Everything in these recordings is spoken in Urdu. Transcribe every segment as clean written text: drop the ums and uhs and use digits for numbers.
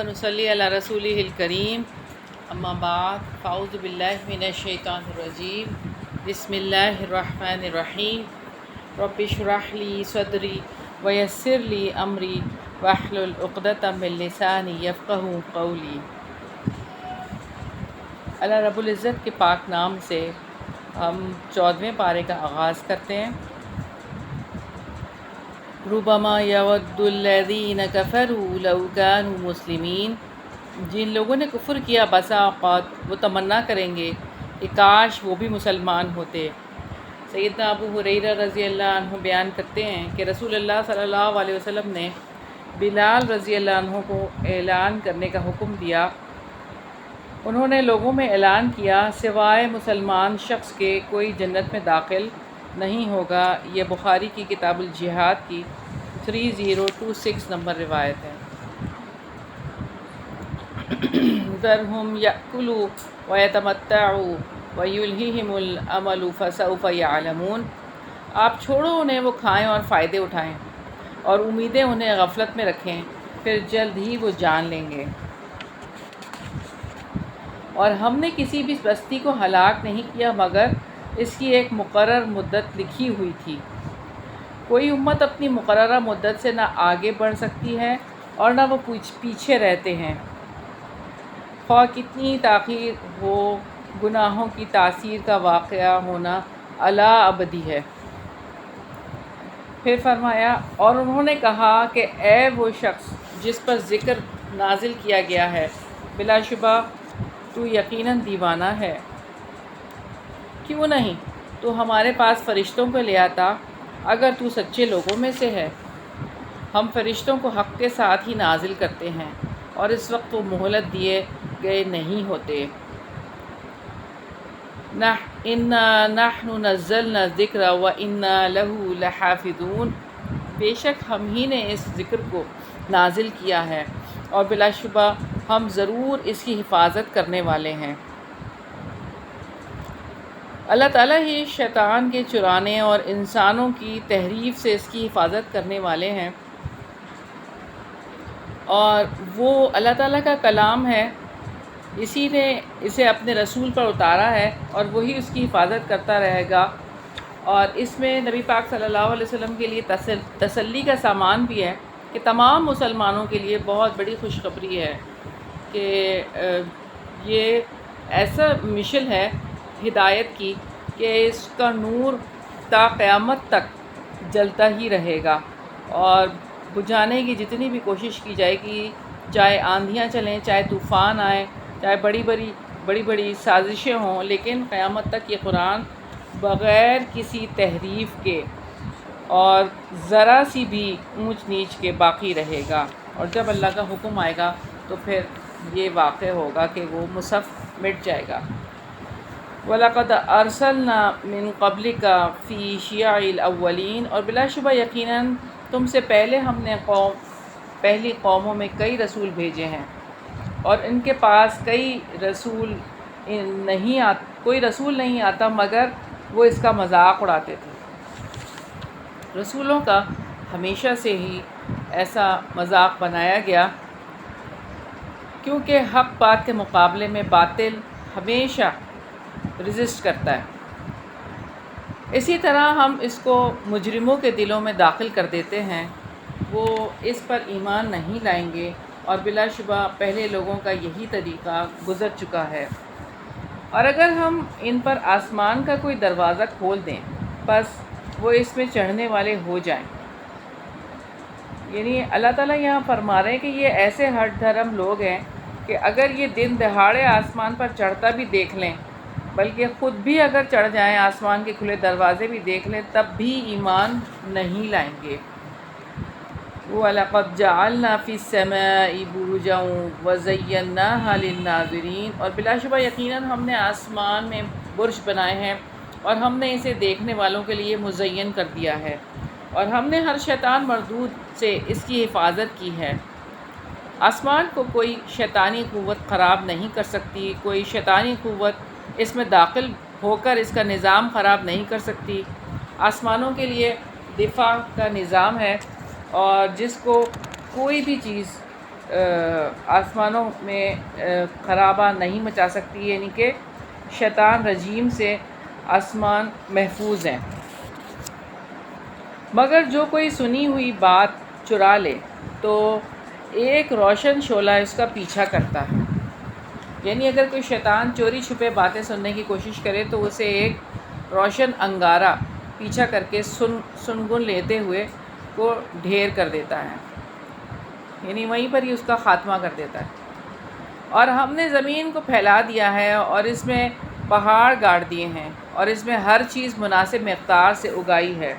ونصلی علی رسولہ الکریم اما بعد فاعوذ باللہ من الشیطان الرجیم بسم اللہ الرحمن الرحیم رب اشرح لی صدری ویسر لی امری واحلل عقدۃ من لسانی یفقہوا قولی۔ اللہ رب العزت کے پاک نام سے ہم 14ویں پارے کا آغاز کرتے ہیں۔ ربما یود الذین کفروا لو کانوا مسلمین، جن لوگوں نے کفر کیا بسا اوقات وہ تمنا کریں گے کہ کاش وہ بھی مسلمان ہوتے۔ سیدنا ابو ہریرہ رضی اللہ عنہ بیان کرتے ہیں کہ رسول اللہ صلی اللہ علیہ وسلم نے بلال رضی اللہ عنہ کو اعلان کرنے کا حکم دیا۔ انہوں نے لوگوں میں اعلان کیا سوائے مسلمان شخص کے کوئی جنت میں داخل نہیں ہوگا۔ یہ بخاری کی کتاب الجہاد کی 3026 نمبر روایت ہے۔ ذرہم یأکلوا ویتمتعوا ویلہہم الامل فسوف یعلمون، آپ چھوڑو انہیں وہ کھائیں اور فائدے اٹھائیں، اور امیدیں انہیں غفلت میں رکھیں، پھر جلد ہی وہ جان لیں گے۔ اور ہم نے کسی بھی بستی کو ہلاک نہیں کیا مگر اس کی ایک مقرر مدت لکھی ہوئی تھی۔ کوئی امت اپنی مقررہ مدت سے نہ آگے بڑھ سکتی ہے اور نہ وہ پیچھے رہتے ہیں، خواہ کتنی تاخیر ہو۔ گناہوں کی تاثیر کا واقعہ ہونا الا ابدی ہے۔ پھر فرمایا اور انہوں نے کہا کہ اے وہ شخص جس پر ذکر نازل کیا گیا ہے، بلا شبہ تو یقیناً دیوانہ ہے، کیوں نہیں تو ہمارے پاس فرشتوں کو لے آتا اگر تو سچے لوگوں میں سے ہے۔ ہم فرشتوں کو حق کے ساتھ ہی نازل کرتے ہیں اور اس وقت وہ مہلت دیے گئے نہیں ہوتے۔ اِنَّا نَحْنُ نَزَّلْنَا الذِّكْرَ وَإِنَّا لَهُ لَحَافِظُونَ، بے شک ہم ہی نے اس ذکر کو نازل کیا ہے اور بلا شبہ ہم ضرور اس کی حفاظت کرنے والے ہیں۔ اللہ تعالیٰ ہی شیطان کے چرانے اور انسانوں کی تحریف سے اس کی حفاظت کرنے والے ہیں، اور وہ اللہ تعالیٰ کا کلام ہے، اسی نے اسے اپنے رسول پر اتارا ہے اور وہی اس کی حفاظت کرتا رہے گا۔ اور اس میں نبی پاک صلی اللہ علیہ وسلم کے لیے تسلی کا سامان بھی ہے کہ تمام مسلمانوں کے لیے بہت بڑی خوشخبری ہے کہ یہ ایسا مشن ہے ہدایت کی کہ اس کا نور تا قیامت تک جلتا ہی رہے گا، اور بجھانے کی جتنی بھی کوشش کی جائے گی، چاہے آندھیاں چلیں، چاہے طوفان آئیں، چاہے بڑی بڑی سازشیں ہوں، لیکن قیامت تک یہ قرآن بغیر کسی تحریف کے اور ذرا سی بھی اونچ نیچ کے باقی رہے گا، اور جب اللہ کا حکم آئے گا تو پھر یہ واقع ہوگا کہ وہ مصحف مٹ جائے گا۔ وَلَقَدْ أَرْسَلْنَا مِن قَبْلِكَ فِي شِيَعِ الْأَوَّلِينَ، اور بلا شبہ یقیناً تم سے پہلے ہم نے پہلی قوموں میں کئی رسول بھیجے ہیں، اور ان کے پاس کوئی رسول نہیں آتا مگر وہ اس کا مذاق اڑاتے تھے۔ رسولوں کا ہمیشہ سے ہی ایسا مذاق بنایا گیا، کیونکہ حق بات کے مقابلے میں باطل ہمیشہ ریزسٹ کرتا ہے۔ اسی طرح ہم اس کو مجرموں کے دلوں میں داخل کر دیتے ہیں، وہ اس پر ایمان نہیں لائیں گے، اور بلا شبہ پہلے لوگوں کا یہی طریقہ گزر چکا ہے۔ اور اگر ہم ان پر آسمان کا کوئی دروازہ کھول دیں بس وہ اس میں چڑھنے والے ہو جائیں۔ یعنی اللہ تعالیٰ یہاں فرما رہے ہیں کہ یہ ایسے ہٹ دھرم لوگ ہیں کہ اگر یہ دن دہاڑے آسمان پر چڑھتا بھی دیکھ لیں، بلکہ خود بھی اگر چڑھ جائیں، آسمان کے کھلے دروازے بھی دیکھ لیں، تب بھی ایمان نہیں لائیں گے۔ وَلَقَدْ جَعَلْنَا فِي السَّمَاءِ بُرُجًا وَزَيَّنَّاهَا لِلنَّاظِرِينَ، اور بلا شبہ یقیناً ہم نے آسمان میں برج بنائے ہیں اور ہم نے اسے دیکھنے والوں کے لیے مزین کر دیا ہے، اور ہم نے ہر شیطان مردود سے اس کی حفاظت کی ہے۔ آسمان کو کوئی شیطانی قوت خراب نہیں کر سکتی، کوئی شیطانی قوت اس میں داخل ہو کر اس کا نظام خراب نہیں کر سکتی۔ آسمانوں کے لیے دفاع کا نظام ہے، اور جس کو کوئی بھی چیز آسمانوں میں خرابہ نہیں مچا سکتی، یعنی کہ شیطان رجیم سے آسمان محفوظ ہیں۔ مگر جو کوئی سنی ہوئی بات چرا لے تو ایک روشن شعلہ اس کا پیچھا کرتا ہے، یعنی اگر کوئی شیطان چوری چھپے باتیں سننے کی کوشش کرے تو اسے ایک روشن انگارہ پیچھا کر کے سنگن لیتے ہوئے کو ڈھیر کر دیتا ہے، یعنی وہیں پر ہی اس کا خاتمہ کر دیتا ہے۔ اور ہم نے زمین کو پھیلا دیا ہے اور اس میں پہاڑ گاڑ دیے ہیں اور اس میں ہر چیز مناسب مقدار سے اگائی ہے،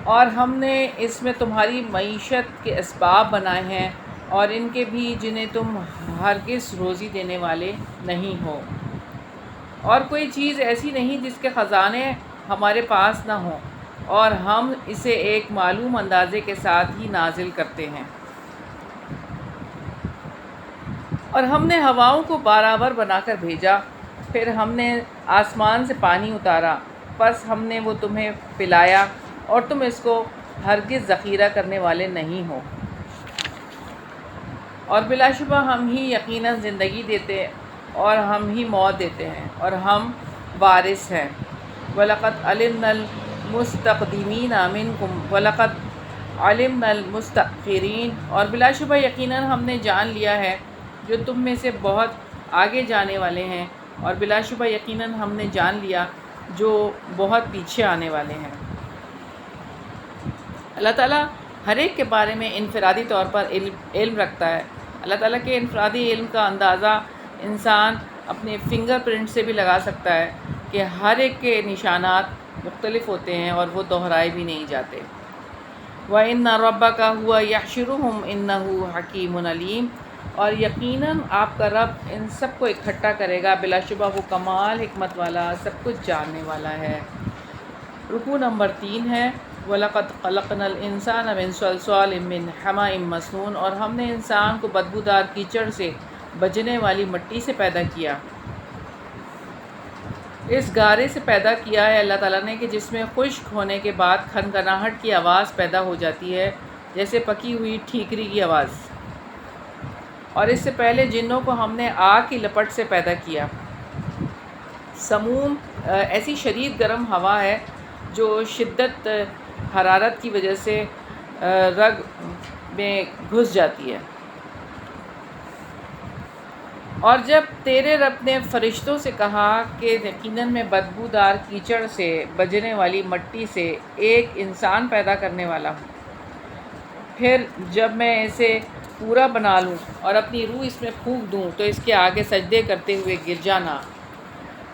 اور ہم نے اس میں تمہاری معیشت کے اسباب بنائے ہیں اور ان کے بھی جنہیں تم ہرگز روزی دینے والے نہیں ہو، اور کوئی چیز ایسی نہیں جس کے خزانے ہمارے پاس نہ ہوں، اور ہم اسے ایک معلوم اندازے کے ساتھ ہی نازل کرتے ہیں۔ اور ہم نے ہواؤں کو برابر بنا کر بھیجا، پھر ہم نے آسمان سے پانی اتارا، پس ہم نے وہ تمہیں پلایا اور تم اس کو ہرگز ذخیرہ کرنے والے نہیں ہو۔ اور بلا شبہ ہم ہی یقیناً زندگی دیتے اور ہم ہی موت دیتے ہیں اور ہم وارث ہیں۔ وَلَقَدْ عَلِمْنَا الْمُسْتَقْدِمِينَ مِنْكُمْ وَلَقَدْ عَلِمْنَا الْمُسْتَأْخِرِينَ، اور بلا شبہ یقیناً ہم نے جان لیا ہے جو تم میں سے بہت آگے جانے والے ہیں، اور بلا شبہ یقیناً ہم نے جان لیا جو بہت پیچھے آنے والے ہیں۔ اللہ تعالیٰ ہر ایک کے بارے میں انفرادی طور پر علم رکھتا ہے۔ اللہ تعالیٰ کے انفرادی علم کا اندازہ انسان اپنے فنگر پرنٹ سے بھی لگا سکتا ہے کہ ہر ایک کے نشانات مختلف ہوتے ہیں اور وہ دہرائے بھی نہیں جاتے۔ وَإِنَّ رَبَّكَ هُوَ يَحْشُرُهُمْ إِنَّهُ حَكِيمٌ عَلِيمٌ، اور یقیناً آپ کا رب ان سب کو اکٹھا کرے گا، بلا شبہ وہ کمال حکمت والا، سب کچھ جاننے والا ہے۔ رکوع نمبر 3 ہے وَلَقَدْ خَلَقْنَا الْإِنسَانَ مِنْ صَلْصَالٍ مِّنْ حَمَإٍ مَّسْنُونٍ، اور ہم نے انسان کو بدبودار کیچڑ سے بجنے والی مٹی سے پیدا کیا۔ اس گارے سے پیدا کیا ہے اللہ تعالیٰ نے کہ جس میں خشک ہونے کے بعد کھنکھناہٹ کی آواز پیدا ہو جاتی ہے، جیسے پکی ہوئی ٹھیکری کی آواز۔ اور اس سے پہلے جنوں کو ہم نے آگ کی لپٹ سے پیدا کیا۔ سموم ایسی شدید گرم ہوا ہے جو شدت حرارت کی وجہ سے رگ میں گھس جاتی ہے۔ اور جب تیرے رب نے فرشتوں سے کہا کہ یقیناً میں بدبودار کیچڑ سے بجنے والی مٹی سے ایک انسان پیدا کرنے والا ہوں، پھر جب میں اسے پورا بنا لوں اور اپنی روح اس میں پھونک دوں تو اس کے آگے سجدے کرتے ہوئے گر جانا،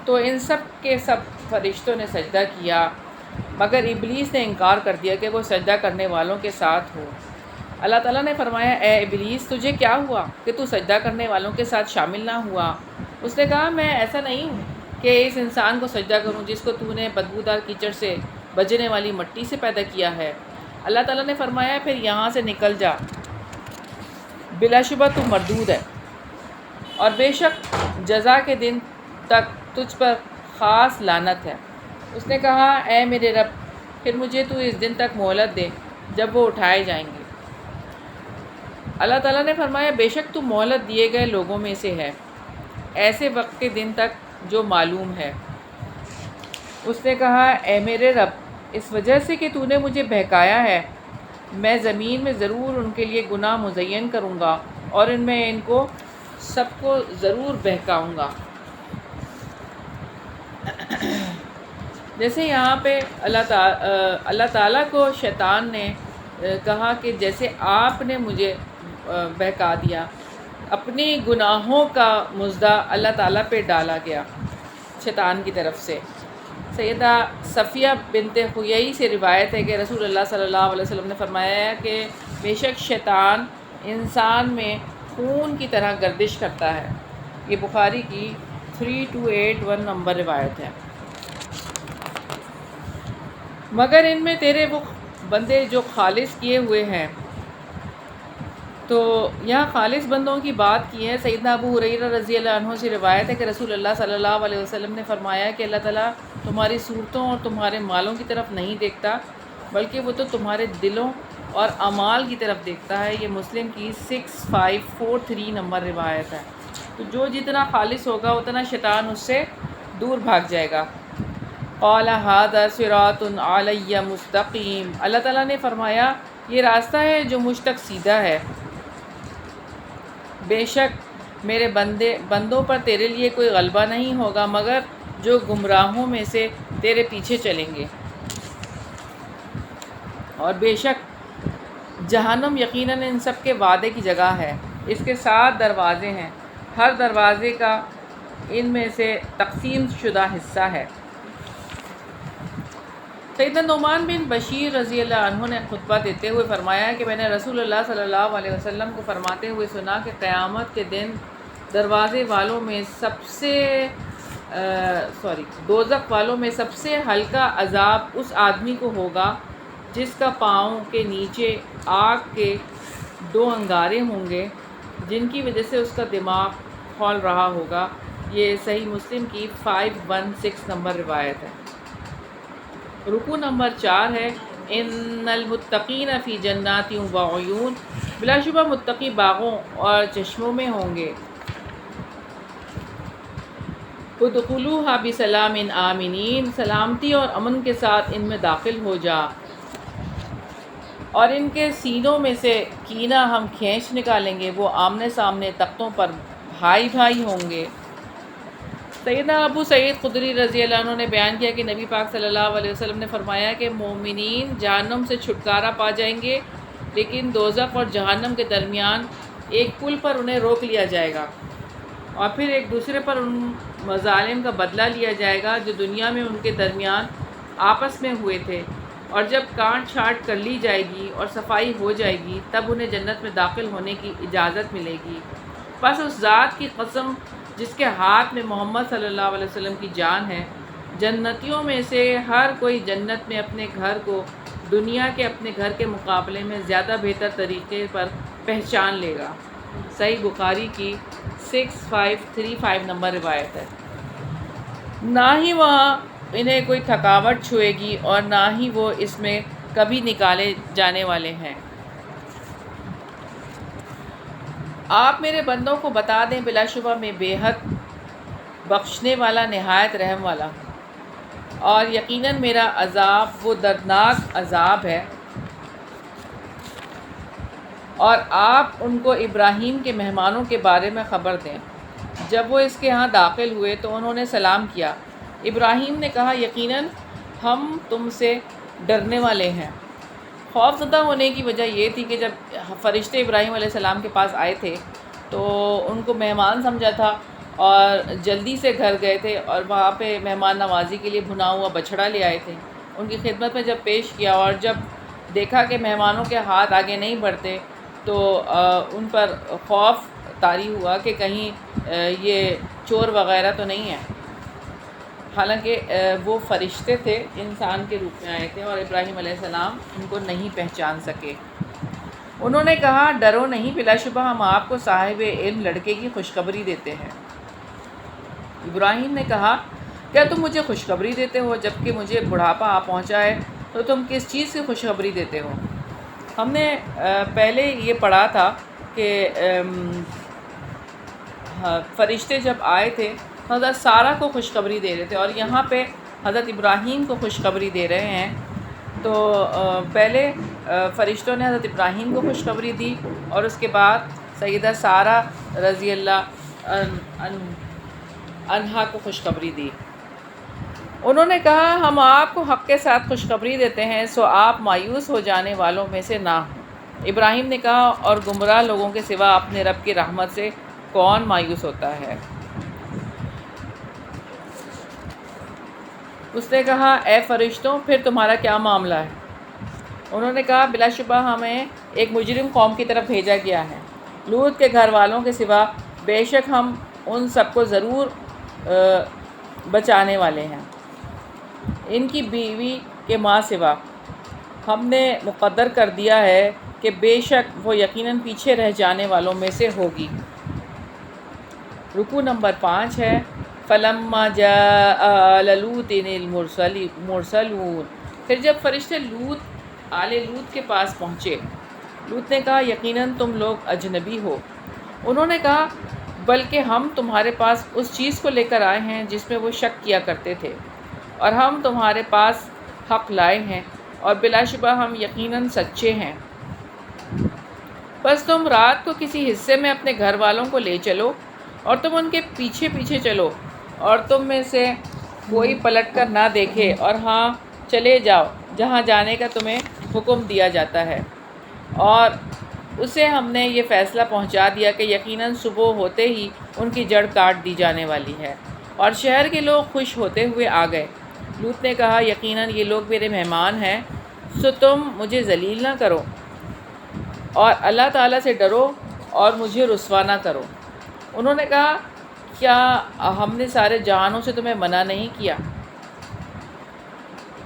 تو ان سب کے سب فرشتوں نے سجدہ کیا، مگر ابلیس نے انکار کر دیا کہ وہ سجدہ کرنے والوں کے ساتھ ہو۔ اللہ تعالیٰ نے فرمایا، اے ابلیس، تجھے کیا ہوا کہ تو سجدہ کرنے والوں کے ساتھ شامل نہ ہوا؟ اس نے کہا، میں ایسا نہیں ہوں کہ اس انسان کو سجدہ کروں جس کو تو نے بدبودار کیچڑ سے بجنے والی مٹی سے پیدا کیا ہے۔ اللہ تعالیٰ نے فرمایا، پھر یہاں سے نکل جا، بلا شبہ تو مردود ہے، اور بے شک جزا کے دن تک تجھ پر خاص لعنت ہے۔ اس نے کہا، اے میرے رب، پھر مجھے تو اس دن تک مہلت دے جب وہ اٹھائے جائیں گے۔ اللہ تعالیٰ نے فرمایا، بے شک تو مہلت دیے گئے لوگوں میں سے ہے، ایسے وقت کے دن تک جو معلوم ہے۔ اس نے کہا، اے میرے رب، اس وجہ سے کہ تو نے مجھے بہکایا ہے، میں زمین میں ضرور ان کے لیے گناہ مزین کروں گا اور ان کو سب کو ضرور بہکاؤں گا۔ جیسے یہاں پہ اللہ تعالیٰ کو شیطان نے کہا کہ جیسے آپ نے مجھے بہکا دیا، اپنی گناہوں کا مژدہ اللہ تعالیٰ پہ ڈالا گیا شیطان کی طرف سے۔ سیدہ صفیہ بنت حیی سے روایت ہے کہ رسول اللہ صلی اللہ علیہ وسلم نے فرمایا ہے کہ بے شک شیطان انسان میں خون کی طرح گردش کرتا ہے۔ یہ بخاری کی 3281 نمبر روایت ہے۔ مگر ان میں تیرے وہ بندے جو خالص کیے ہوئے ہیں، تو یہاں خالص بندوں کی بات کی ہے۔ سیدنا ابو ہریرہ رضی اللہ عنہ سے روایت ہے کہ رسول اللہ صلی اللہ علیہ وسلم نے فرمایا کہ اللہ تعالیٰ تمہاری صورتوں اور تمہارے مالوں کی طرف نہیں دیکھتا، بلکہ وہ تو تمہارے دلوں اور اعمال کی طرف دیکھتا ہے۔ یہ مسلم کی 6543 نمبر روایت ہے۔ تو جو جتنا خالص ہوگا اتنا شیطان اس سے دور بھاگ جائے گا۔ قال ھذا صراط علی مستقیم، اللہ تعالیٰ نے فرمایا یہ راستہ ہے جو مجھ تک سیدھا ہے۔ بے شک میرے بندوں پر تیرے لیے کوئی غلبہ نہیں ہوگا مگر جو گمراہوں میں سے تیرے پیچھے چلیں گے۔ اور بے شک جہنم یقیناً ان سب کے وعدے کی جگہ ہے۔ اس کے 7 دروازے ہیں، ہر دروازے کا ان میں سے تقسیم شدہ حصہ ہے۔ سیدنا نعمان بن بشیر رضی اللہ عنہ نے خطبہ دیتے ہوئے فرمایا کہ میں نے رسول اللہ صلی اللہ علیہ وسلم کو فرماتے ہوئے سنا کہ قیامت کے دن دروازے والوں میں دوزخ والوں میں سب سے ہلکا عذاب اس آدمی کو ہوگا جس کا پاؤں کے نیچے آگ کے 2 انگارے ہوں گے جن کی وجہ سے اس کا دماغ کھول رہا ہوگا۔ یہ صحیح مسلم کی 516 نمبر روایت ہے۔ رکوع نمبر 4 ہے ان المتقین فی جنات و عیون، بلا شبہ متقی باغوں اور چشموں میں ہوں گے۔ ادخلوها بسلام آمنین، سلامتی اور امن کے ساتھ ان میں داخل ہو جا۔ اور ان کے سینوں میں سے کینہ ہم کھینچ نکالیں گے، وہ آمنے سامنے تختوں پر بھائی بھائی ہوں گے۔ سیدنا ابو سعید خدری رضی اللہ عنہ نے بیان کیا کہ نبی پاک صلی اللہ علیہ وسلم نے فرمایا کہ مومنین جہنم سے چھٹکارا پا جائیں گے، لیکن دوزخ اور جہنم کے درمیان ایک پل پر انہیں روک لیا جائے گا اور پھر ایک دوسرے پر ان مظالم کا بدلہ لیا جائے گا جو دنیا میں ان کے درمیان آپس میں ہوئے تھے، اور جب کاٹ چھانٹ کر لی جائے گی اور صفائی ہو جائے گی تب انہیں جنت میں داخل ہونے کی اجازت ملے گی۔ بس اس ذات کی قسم جس کے ہاتھ میں محمد صلی اللہ علیہ وسلم کی جان ہے، جنتیوں میں سے ہر کوئی جنت میں اپنے گھر کو دنیا کے اپنے گھر کے مقابلے میں زیادہ بہتر طریقے پر پہچان لے گا۔ صحیح بخاری کی 6535 نمبر روایت ہے۔ نہ ہی وہاں انہیں کوئی تھکاوٹ چھوئے گی اور نہ ہی وہ اس میں کبھی نکالے جانے والے ہیں۔ آپ میرے بندوں کو بتا دیں بلا شبہ میں بے حد بخشنے والا نہایت رحم والا ہوں، اور یقیناً میرا عذاب وہ دردناک عذاب ہے۔ اور آپ ان کو ابراہیم کے مہمانوں کے بارے میں خبر دیں۔ جب وہ اس کے ہاں داخل ہوئے تو انہوں نے سلام کیا۔ ابراہیم نے کہا یقیناً ہم تم سے ڈرنے والے ہیں۔ خوف زدہ ہونے کی وجہ یہ تھی کہ جب فرشتے ابراہیم علیہ السلام کے پاس آئے تھے تو ان کو مہمان سمجھا تھا اور جلدی سے گھر گئے تھے اور وہاں پہ مہمان نوازی کے لیے بھنا ہوا بچھڑا لے آئے تھے۔ ان کی خدمت میں جب پیش کیا اور جب دیکھا کہ مہمانوں کے ہاتھ آگے نہیں بڑھتے تو ان پر خوف طاری ہوا کہ کہیں یہ چور وغیرہ تو نہیں ہے، حالانکہ وہ فرشتے تھے، انسان کے روپ میں آئے تھے اور ابراہیم علیہ السلام ان کو نہیں پہچان سکے۔ انہوں نے کہا ڈرو نہیں، بلا شبہ ہم آپ کو صاحب علم لڑکے کی خوشخبری دیتے ہیں۔ ابراہیم نے کہا کیا تم مجھے خوشخبری دیتے ہو جبکہ مجھے بڑھاپا آ پہنچا ہے؟ تو تم کس چیز کی خوشخبری دیتے ہو؟ ہم نے پہلے یہ پڑھا تھا کہ فرشتے جب آئے تھے حضرت سارہ کو خوشخبری دے رہے تھے اور یہاں پہ حضرت ابراہیم کو خوشخبری دے رہے ہیں۔ تو پہلے فرشتوں نے حضرت ابراہیم کو خوشخبری دی اور اس کے بعد سیدہ سارہ رضی اللہ عنہا کو خوشخبری دی۔ انہوں نے کہا ہم آپ کو حق کے ساتھ خوشخبری دیتے ہیں سو آپ مایوس ہو جانے والوں میں سے نہ ہوں۔ ابراہیم نے کہا اور گمراہ لوگوں کے سوا اپنے رب کی رحمت سے کون مایوس ہوتا ہے؟ اس نے کہا اے فرشتوں پھر تمہارا کیا معاملہ ہے؟ انہوں نے کہا بلا شبہ ہمیں ایک مجرم قوم کی طرف بھیجا گیا ہے، لوط کے گھر والوں کے سوا، بے شک ہم ان سب کو ضرور بچانے والے ہیں، ان کی بیوی کے ماں سوا۔ ہم نے مقدر کر دیا ہے کہ بے شک وہ یقیناً پیچھے رہ جانے والوں میں سے ہوگی۔ رکوع نمبر 5 ہے فَلَمَّا جَاءَ آلَ لُوطٍ الْمُرْسَلُونَ، پھر جب فرشتے لوط آل لوط کے پاس پہنچے۔ لوط نے کہا یقیناً تم لوگ اجنبی ہو۔ انہوں نے کہا بلکہ ہم تمہارے پاس اس چیز کو لے کر آئے ہیں جس میں وہ شک کیا کرتے تھے، اور ہم تمہارے پاس حق لائے ہیں، اور بلا شبہ ہم یقیناً سچے ہیں۔ بس تم رات کو کسی حصے میں اپنے گھر والوں کو لے چلو اور تم ان کے پیچھے پیچھے چلو، اور تم میں سے کوئی پلٹ کر نہ دیکھے، اور ہاں چلے جاؤ جہاں جانے کا تمہیں حکم دیا جاتا ہے۔ اور اسے ہم نے یہ فیصلہ پہنچا دیا کہ یقیناً صبح ہوتے ہی ان کی جڑ کاٹ دی جانے والی ہے۔ اور شہر کے لوگ خوش ہوتے ہوئے آ گئے۔ لوط نے کہا یقیناً یہ لوگ میرے مہمان ہیں، سو تم مجھے ذلیل نہ کرو، اور اللہ تعالیٰ سے ڈرو اور مجھے رسوا نہ کرو۔ انہوں نے کہا کیا ہم نے سارے جہانوں سے تمہیں منع نہیں کیا؟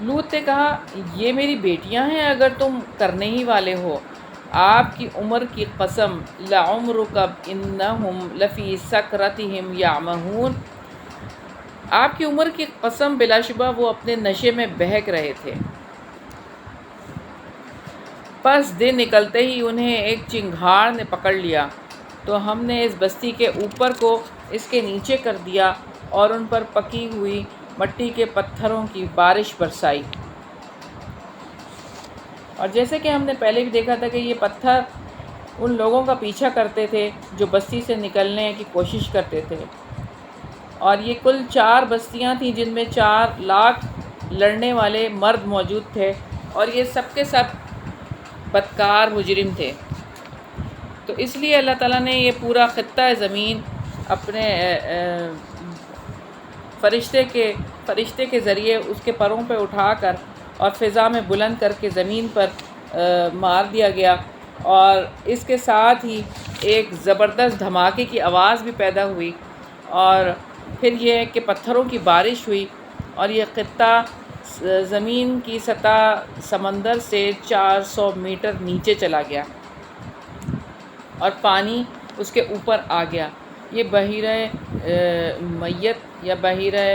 لوط نے کہا یہ میری بیٹیاں ہیں اگر تم کرنے ہی والے ہو۔ آپ کی عمر کی قسم لعمرک انہم لفی سکرتہم یعمہون، آپ کی عمر کی قسم بلا شبہ وہ اپنے نشے میں بہک رہے تھے۔ پس دن نکلتے ہی انہیں ایک چنگھاڑ نے پکڑ لیا، تو ہم نے اس بستی کے اوپر کو اس کے نیچے کر دیا اور ان پر پکی ہوئی مٹی کے پتھروں کی بارش برسائی۔ اور جیسے کہ ہم نے پہلے بھی دیکھا تھا کہ یہ پتھر ان لوگوں کا پیچھا کرتے تھے جو بستی سے نکلنے کی کوشش کرتے تھے، اور یہ کل 4 بستیاں تھیں جن میں 4 لاکھ لڑنے والے مرد موجود تھے، اور یہ سب کے سب بدکار مجرم تھے۔ تو اس لیے اللہ تعالیٰ نے یہ پورا خطہ زمین اپنے فرشتے کے ذریعے اس کے پروں پہ اٹھا کر اور فضا میں بلند کر کے زمین پر مار دیا گیا، اور اس کے ساتھ ہی ایک زبردست دھماکے کی آواز بھی پیدا ہوئی، اور پھر یہ کہ پتھروں کی بارش ہوئی، اور یہ خطہ زمین کی سطح سمندر سے 400 میٹر نیچے چلا گیا، اور پانی اس کے اوپر آ گیا۔ یہ بحیرہ میت یا بحیرہ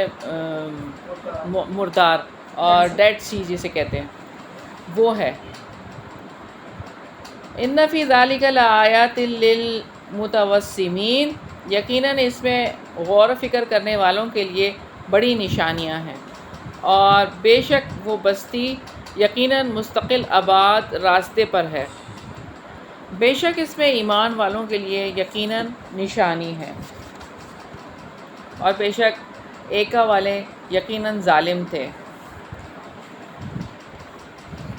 مردار اور ڈیڈ سی جسے کہتے ہیں وہ ہے۔ ان فی ذالک لآیات للمتوسمین، یقیناً اس میں غور و فکر کرنے والوں کے لیے بڑی نشانیاں ہیں، اور بے شک وہ بستی یقیناً مستقل آباد راستے پر ہے، بے شک اس میں ایمان والوں کے لیے یقیناً نشانی ہے، اور بے شک ایکا والے یقیناً ظالم تھے۔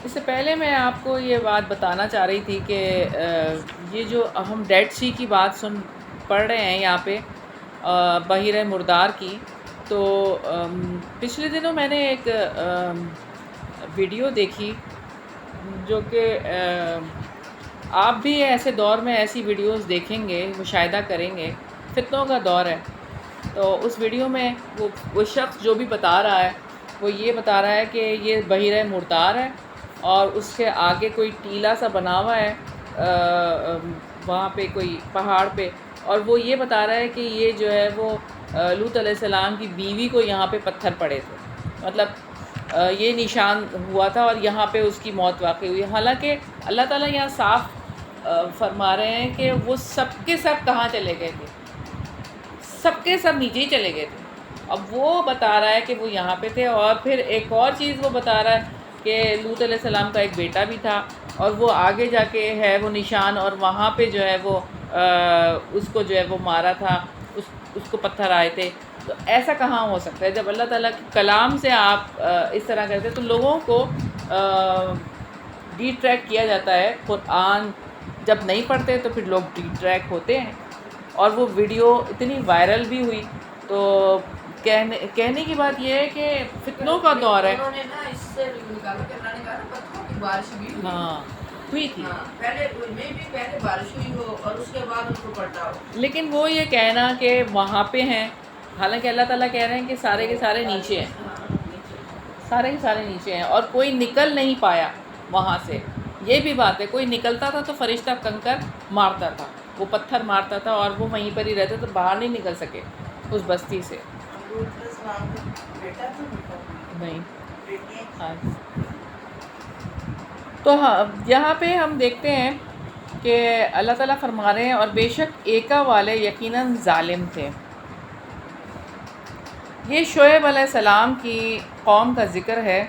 اس سے پہلے میں آپ کو یہ بات بتانا چاہ رہی تھی کہ یہ جو ہم ڈیڈ سی کی بات پڑھ رہے ہیں یہاں پہ بحیرہ مردار کی، تو پچھلے دنوں میں نے ایک ویڈیو دیکھی جو کہ آپ بھی ایسے دور میں ایسی ویڈیوز دیکھیں گے، مشاہدہ کریں گے، فتنوں کا دور ہے۔ تو اس ویڈیو میں وہ شخص جو بھی بتا رہا ہے وہ یہ بتا رہا ہے کہ یہ بحیرہ مردار ہے، اور اس کے آگے کوئی ٹیلا سا بنا ہوا ہے وہاں پہ کوئی پہاڑ پہ، اور وہ یہ بتا رہا ہے کہ یہ جو ہے وہ لوط علیہ السلام کی بیوی کو یہاں پہ پتھر پڑے تھے، مطلب یہ نشان ہوا تھا اور یہاں پہ اس کی موت واقع ہوئی۔ حالانکہ اللہ تعالیٰ یہاں صاف فرما رہے ہیں کہ وہ سب کے سب کہاں چلے گئے تھے، سب کے سب نیچے ہی چلے گئے تھے۔ اب وہ بتا رہا ہے کہ وہ یہاں پہ تھے، اور پھر ایک اور چیز وہ بتا رہا ہے کہ لوط علیہ السلام کا ایک بیٹا بھی تھا، اور وہ آگے جا کے ہے وہ نشان، اور وہاں پہ جو ہے وہ اس کو جو ہے وہ مارا تھا، اس کو پتھر آئے تھے۔ تو ایسا کہاں ہو سکتا ہے؟ جب اللہ تعالیٰ کے کلام سے آپ اس طرح کرتے ہیں تو لوگوں کو ڈی ٹریک کیا جاتا ہے۔ قرآن جب نہیں پڑھتے تو پھر لوگ ڈی ٹریک ہوتے ہیں، اور وہ ویڈیو اتنی وائرل بھی ہوئی۔ تو کہنے کی بات یہ ہے کہ فتنوں کا دور ہے۔ ہاں ہوئی تھی، پہلے بارش ہوئی ہو اور اس کے بعد ان کو پڑھنا ہو، لیکن وہ یہ کہنا کہ وہاں پہ ہیں، حالانکہ اللہ تعالیٰ کہہ رہے ہیں کہ سارے کے سارے نیچے ہیں، سارے کے سارے نیچے ہیں، اور کوئی نکل نہیں پایا وہاں سے۔ یہ بھی بات ہے، کوئی نکلتا تھا تو فرشتہ کنکر مارتا تھا، وہ پتھر مارتا تھا، اور وہ وہیں پر ہی رہتے تو باہر نہیں نکل سکے اس بستی سے۔ نہیں، ہاں۔ تو یہاں پہ ہم دیکھتے ہیں کہ اللہ تعالیٰ فرما رہے ہیں اور بے شک ایکا والے یقیناً ظالم تھے۔ یہ شعیب علیہ السلام کی قوم کا ذکر ہے،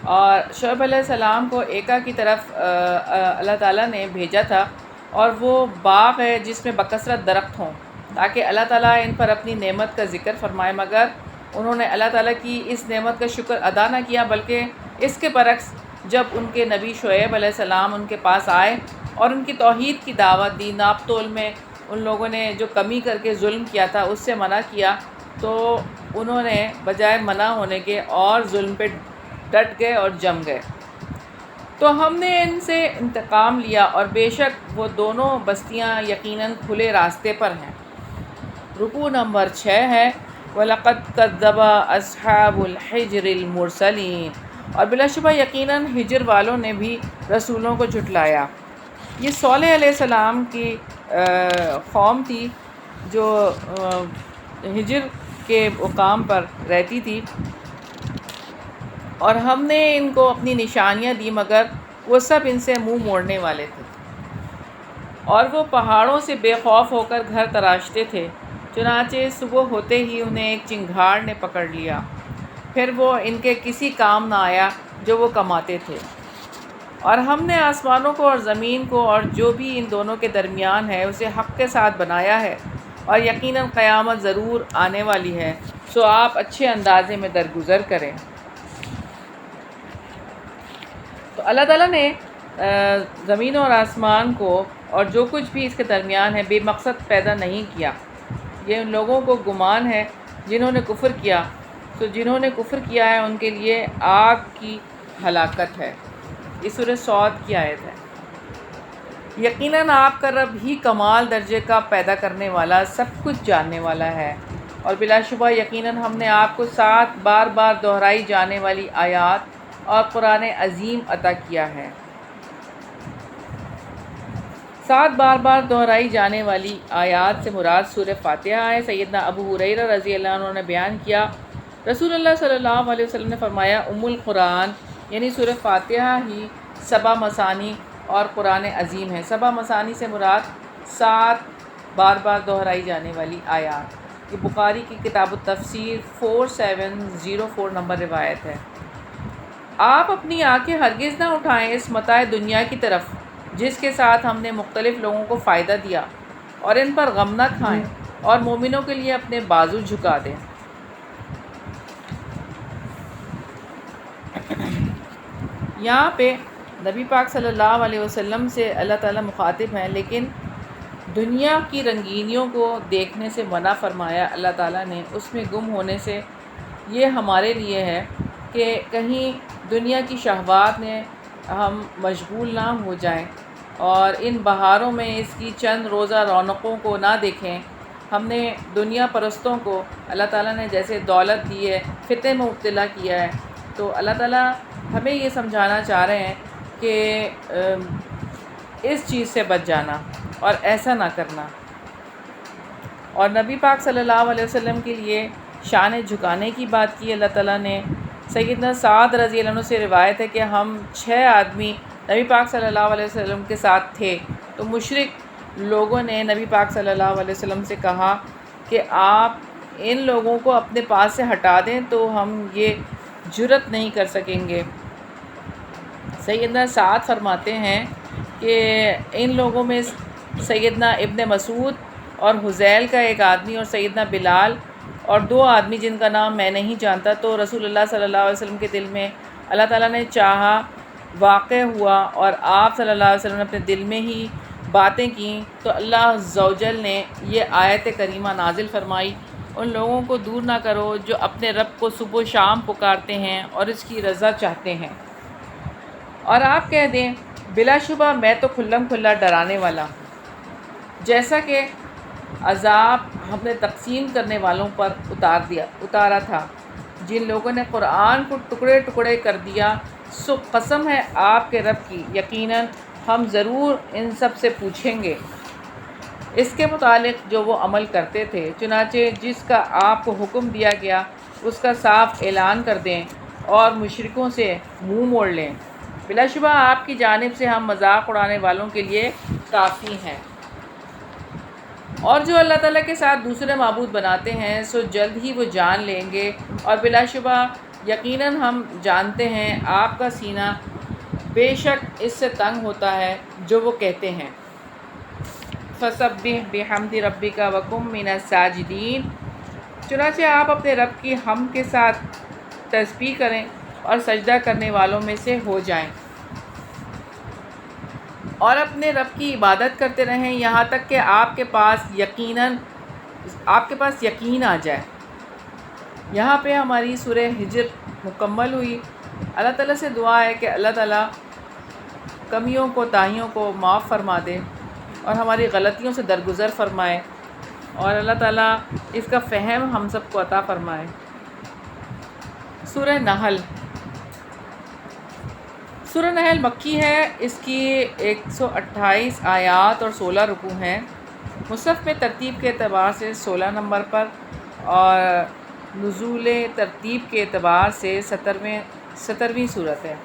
اور شعیب علیہ السلام کو ایکا کی طرف اللہ تعالیٰ نے بھیجا تھا، اور وہ باغ ہے جس میں بکثرت درخت ہوں، تاکہ اللہ تعالیٰ ان پر اپنی نعمت کا ذکر فرمائے، مگر انہوں نے اللہ تعالیٰ کی اس نعمت کا شکر ادا نہ کیا، بلکہ اس کے برعکس جب ان کے نبی شعیب علیہ السلام ان کے پاس آئے اور ان کی توحید کی دعوت دی، ناپ تول میں ان لوگوں نے جو کمی کر کے ظلم کیا تھا اس سے منع کیا، تو انہوں نے بجائے منع ہونے کے اور ظلم پہ ڈٹ گئے اور جم گئے، تو ہم نے ان سے انتقام لیا، اور بے شک وہ دونوں بستیاں یقیناً کھلے راستے پر ہیں۔ رکوع نمبر 6 ہے وَلَقَدْ كَذَّبَ أَصْحَابُ الْحِجْرِ الْمُرْسَلِينَ، اور بلا شبہ یقیناً ہجر والوں نے بھی رسولوں کو جھٹلایا۔ یہ صالح علیہ السلام کی قوم تھی جو ہجر کے مقام پر رہتی تھی، اور ہم نے ان کو اپنی نشانیاں دی، مگر وہ سب ان سے منہ موڑنے والے تھے، اور وہ پہاڑوں سے بے خوف ہو کر گھر تراشتے تھے، چنانچہ صبح ہوتے ہی انہیں ایک چنگھاڑ نے پکڑ لیا، پھر وہ ان کے کسی کام نہ آیا جو وہ کماتے تھے۔ اور ہم نے آسمانوں کو اور زمین کو اور جو بھی ان دونوں کے درمیان ہے اسے حق کے ساتھ بنایا ہے، اور یقیناً قیامت ضرور آنے والی ہے، سو آپ اچھے اندازے میں درگزر کریں۔ تو اللہ تعالیٰ نے زمین اور آسمان کو اور جو کچھ بھی اس کے درمیان ہے بے مقصد پیدا نہیں کیا، یہ ان لوگوں کو گمان ہے جنہوں نے کفر کیا، تو جنہوں نے کفر کیا ہے ان کے لیے آگ کی ہلاکت ہے۔ یہ سورہ صاد کی آیت ہے۔ یقیناً آپ کا رب ہی کمال درجے کا پیدا کرنے والا، سب کچھ جاننے والا ہے، اور بلا شبہ یقیناً ہم نے آپ کو 7 بار بار دہرائی جانے والی آیات اور قرآن عظیم عطا کیا ہے۔ 7 بار بار دہرائی جانے والی آیات سے مراد سورہ فاتحہ ہے۔ سیدنا ابو ہریرہ رضی اللہ عنہ نے بیان کیا، رسول اللہ صلی اللہ علیہ وسلم نے فرمایا، القرآن یعنی سورہ فاتحہ ہی 7 مثانی اور قرآن عظیم ہے۔ 7 مثانی سے مراد 7 بار بار دہرائی جانے والی آیات۔ یہ بخاری کی کتاب التفسیر 4704 نمبر روایت ہے۔ آپ اپنی آنکھیں ہرگز نہ اٹھائیں اس متاع دنیا کی طرف جس کے ساتھ ہم نے مختلف لوگوں کو فائدہ دیا، اور ان پر غم نہ کھائیں، اور مومنوں کے لیے اپنے بازو جھکا دیں۔ یہاں پہ نبی پاک صلی اللہ علیہ وسلم سے اللہ تعالیٰ مخاطب ہیں، لیکن دنیا کی رنگینیوں کو دیکھنے سے منع فرمایا اللہ تعالیٰ نے، اس میں گم ہونے سے۔ یہ ہمارے لیے ہے کہ کہیں دنیا کی شہوات میں ہم مشغول نہ ہو جائیں، اور ان بہاروں میں اس کی چند روزہ رونقوں کو نہ دیکھیں۔ ہم نے دنیا پرستوں کو اللہ تعالیٰ نے جیسے دولت دی ہے، فتنے میں مبتلا کیا ہے، تو اللہ تعالیٰ ہمیں یہ سمجھانا چاہ رہے ہیں کہ اس چیز سے بچ جانا اور ایسا نہ کرنا۔ اور نبی پاک صلی اللہ علیہ وسلم کے لیے شان جھکانے کی بات کی اللہ تعالیٰ نے۔ سیدنا سعد رضی اللہ عنہ سے روایت ہے کہ ہم 6 آدمی نبی پاک صلی اللہ علیہ وسلم کے ساتھ تھے، تو مشرک لوگوں نے نبی پاک صلی اللہ علیہ وسلم سے کہا کہ آپ ان لوگوں کو اپنے پاس سے ہٹا دیں تو ہم یہ جرت نہیں کر سکیں گے۔ سیدنا سعد فرماتے ہیں کہ ان لوگوں میں سیدنا ابن مسعود اور حذیل کا ایک آدمی اور سیدنا بلال اور 2 آدمی جن کا نام میں نہیں جانتا، تو رسول اللہ صلی اللہ علیہ وسلم کے دل میں اللہ تعالیٰ نے چاہا واقع ہوا، اور آپ صلی اللہ علیہ وسلم نے اپنے دل میں ہی باتیں کیں، تو اللہ عز و جل نے یہ آیت کریمہ نازل فرمائی، ان لوگوں کو دور نہ کرو جو اپنے رب کو صبح و شام پکارتے ہیں اور اس کی رضا چاہتے ہیں، اور آپ کہہ دیں بلا شبہ میں تو کھلم کھلا ڈرانے والا ہوں، جیسا کہ عذاب ہم نے تقسیم کرنے والوں پر اتارا تھا، جن لوگوں نے قرآن کو ٹکڑے ٹکڑے کر دیا، سو قسم ہے آپ کے رب کی، یقیناً ہم ضرور ان سب سے پوچھیں گے اس کے متعلق جو وہ عمل کرتے تھے۔ چنانچہ جس کا آپ کو حکم دیا گیا اس کا صاف اعلان کر دیں اور مشرکوں سے منہ موڑ لیں۔ بلا شبہ آپ کی جانب سے ہم مذاق اڑانے والوں کے لیے کافی ہیں۔ اور جو اللہ تعالیٰ کے ساتھ دوسرے معبود بناتے ہیں سو جلد ہی وہ جان لیں گے، اور بلا شبہ یقیناً ہم جانتے ہیں آپ کا سینہ بے شک اس سے تنگ ہوتا ہے جو وہ کہتے ہیں۔ فَسَبِّحْ بِحَمْدِ رَبِّكَ وَكُن مِّنَ السَّاجِدِينَ، چنانچہ آپ اپنے رب کی حمد کے ساتھ تسبیح کریں اور سجدہ کرنے والوں میں سے ہو جائیں، اور اپنے رب کی عبادت کرتے رہیں یہاں تک کہ آپ کے پاس یقین آ جائے۔ یہاں پہ ہماری سورہ ہجر مکمل ہوئی۔ اللہ تعالیٰ سے دعا ہے کہ اللہ تعالیٰ کمیوں کوتاہیوں کو معاف فرما دے اور ہماری غلطیوں سے درگزر فرمائے، اور اللہ تعالیٰ اس کا فہم ہم سب کو عطا فرمائے۔ سورہ نحل مکی ہے، اس کی 128 آیات اور 16 رکوع ہیں۔ مصحف میں ترتیب کے اعتبار سے 16 نمبر پر، اور نزول ترتیب کے اعتبار سے 17ویں صورت ہے۔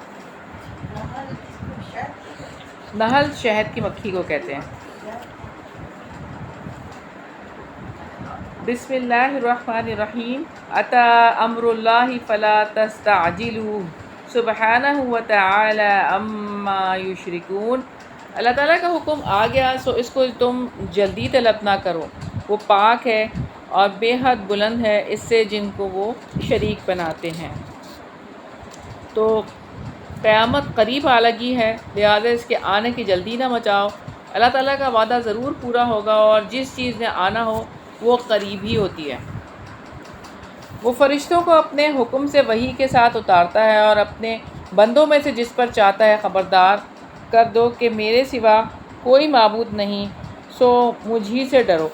نحل شہد کی مکھی کو کہتے ہیں۔ بسم اللہ الرحمن الرحیم۔ اتی امر اللہ فلا تستعجلوہ سبحانہ وتعالی عما یشرکون۔ اللہ تعالیٰ کا حکم آ گیا سو اس کو تم جلدی طلب نہ کرو، وہ پاک ہے اور بے حد بلند ہے اس سے جن کو وہ شریک بناتے ہیں۔ تو قیامت قریب آ لگی ہے، لہٰذا اس کے آنے کی جلدی نہ مچاؤ۔ اللہ تعالیٰ کا وعدہ ضرور پورا ہوگا، اور جس چیز نے آنا ہو وہ قریب ہی ہوتی ہے۔ وہ فرشتوں کو اپنے حکم سے وحی کے ساتھ اتارتا ہے، اور اپنے بندوں میں سے جس پر چاہتا ہے خبردار کر دو کہ میرے سوا کوئی معبود نہیں، سو مجھ ہی سے ڈرو۔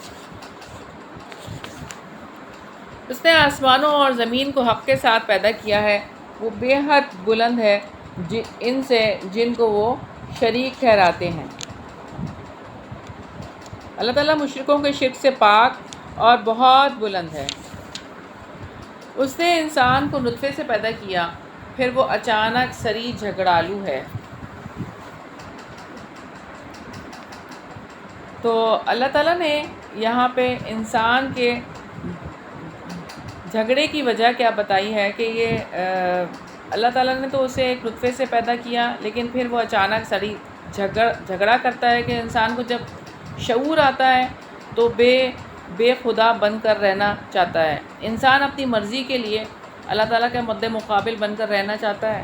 اس نے آسمانوں اور زمین کو حق کے ساتھ پیدا کیا ہے، وہ بے حد بلند ہے ان سے جن کو وہ شریک ٹھہراتے ہیں۔ اللہ تعالیٰ مشرکوں کے شرک سے پاک اور بہت بلند ہے۔ اس نے انسان کو نطفے سے پیدا کیا، پھر وہ اچانک سری جھگڑالو ہے۔ تو اللہ تعالیٰ نے یہاں پہ انسان کے جھگڑے کی وجہ کیا بتائی ہے کہ یہ اللہ تعالیٰ نے تو اسے ایک نطفے سے پیدا کیا، لیکن پھر وہ اچانک سری جھگڑا کرتا ہے کہ انسان کو جب شعور آتا ہے تو بے خدا بن کر رہنا چاہتا ہے۔ انسان اپنی مرضی کے لیے اللہ تعالیٰ کے مد مقابل بن کر رہنا چاہتا ہے،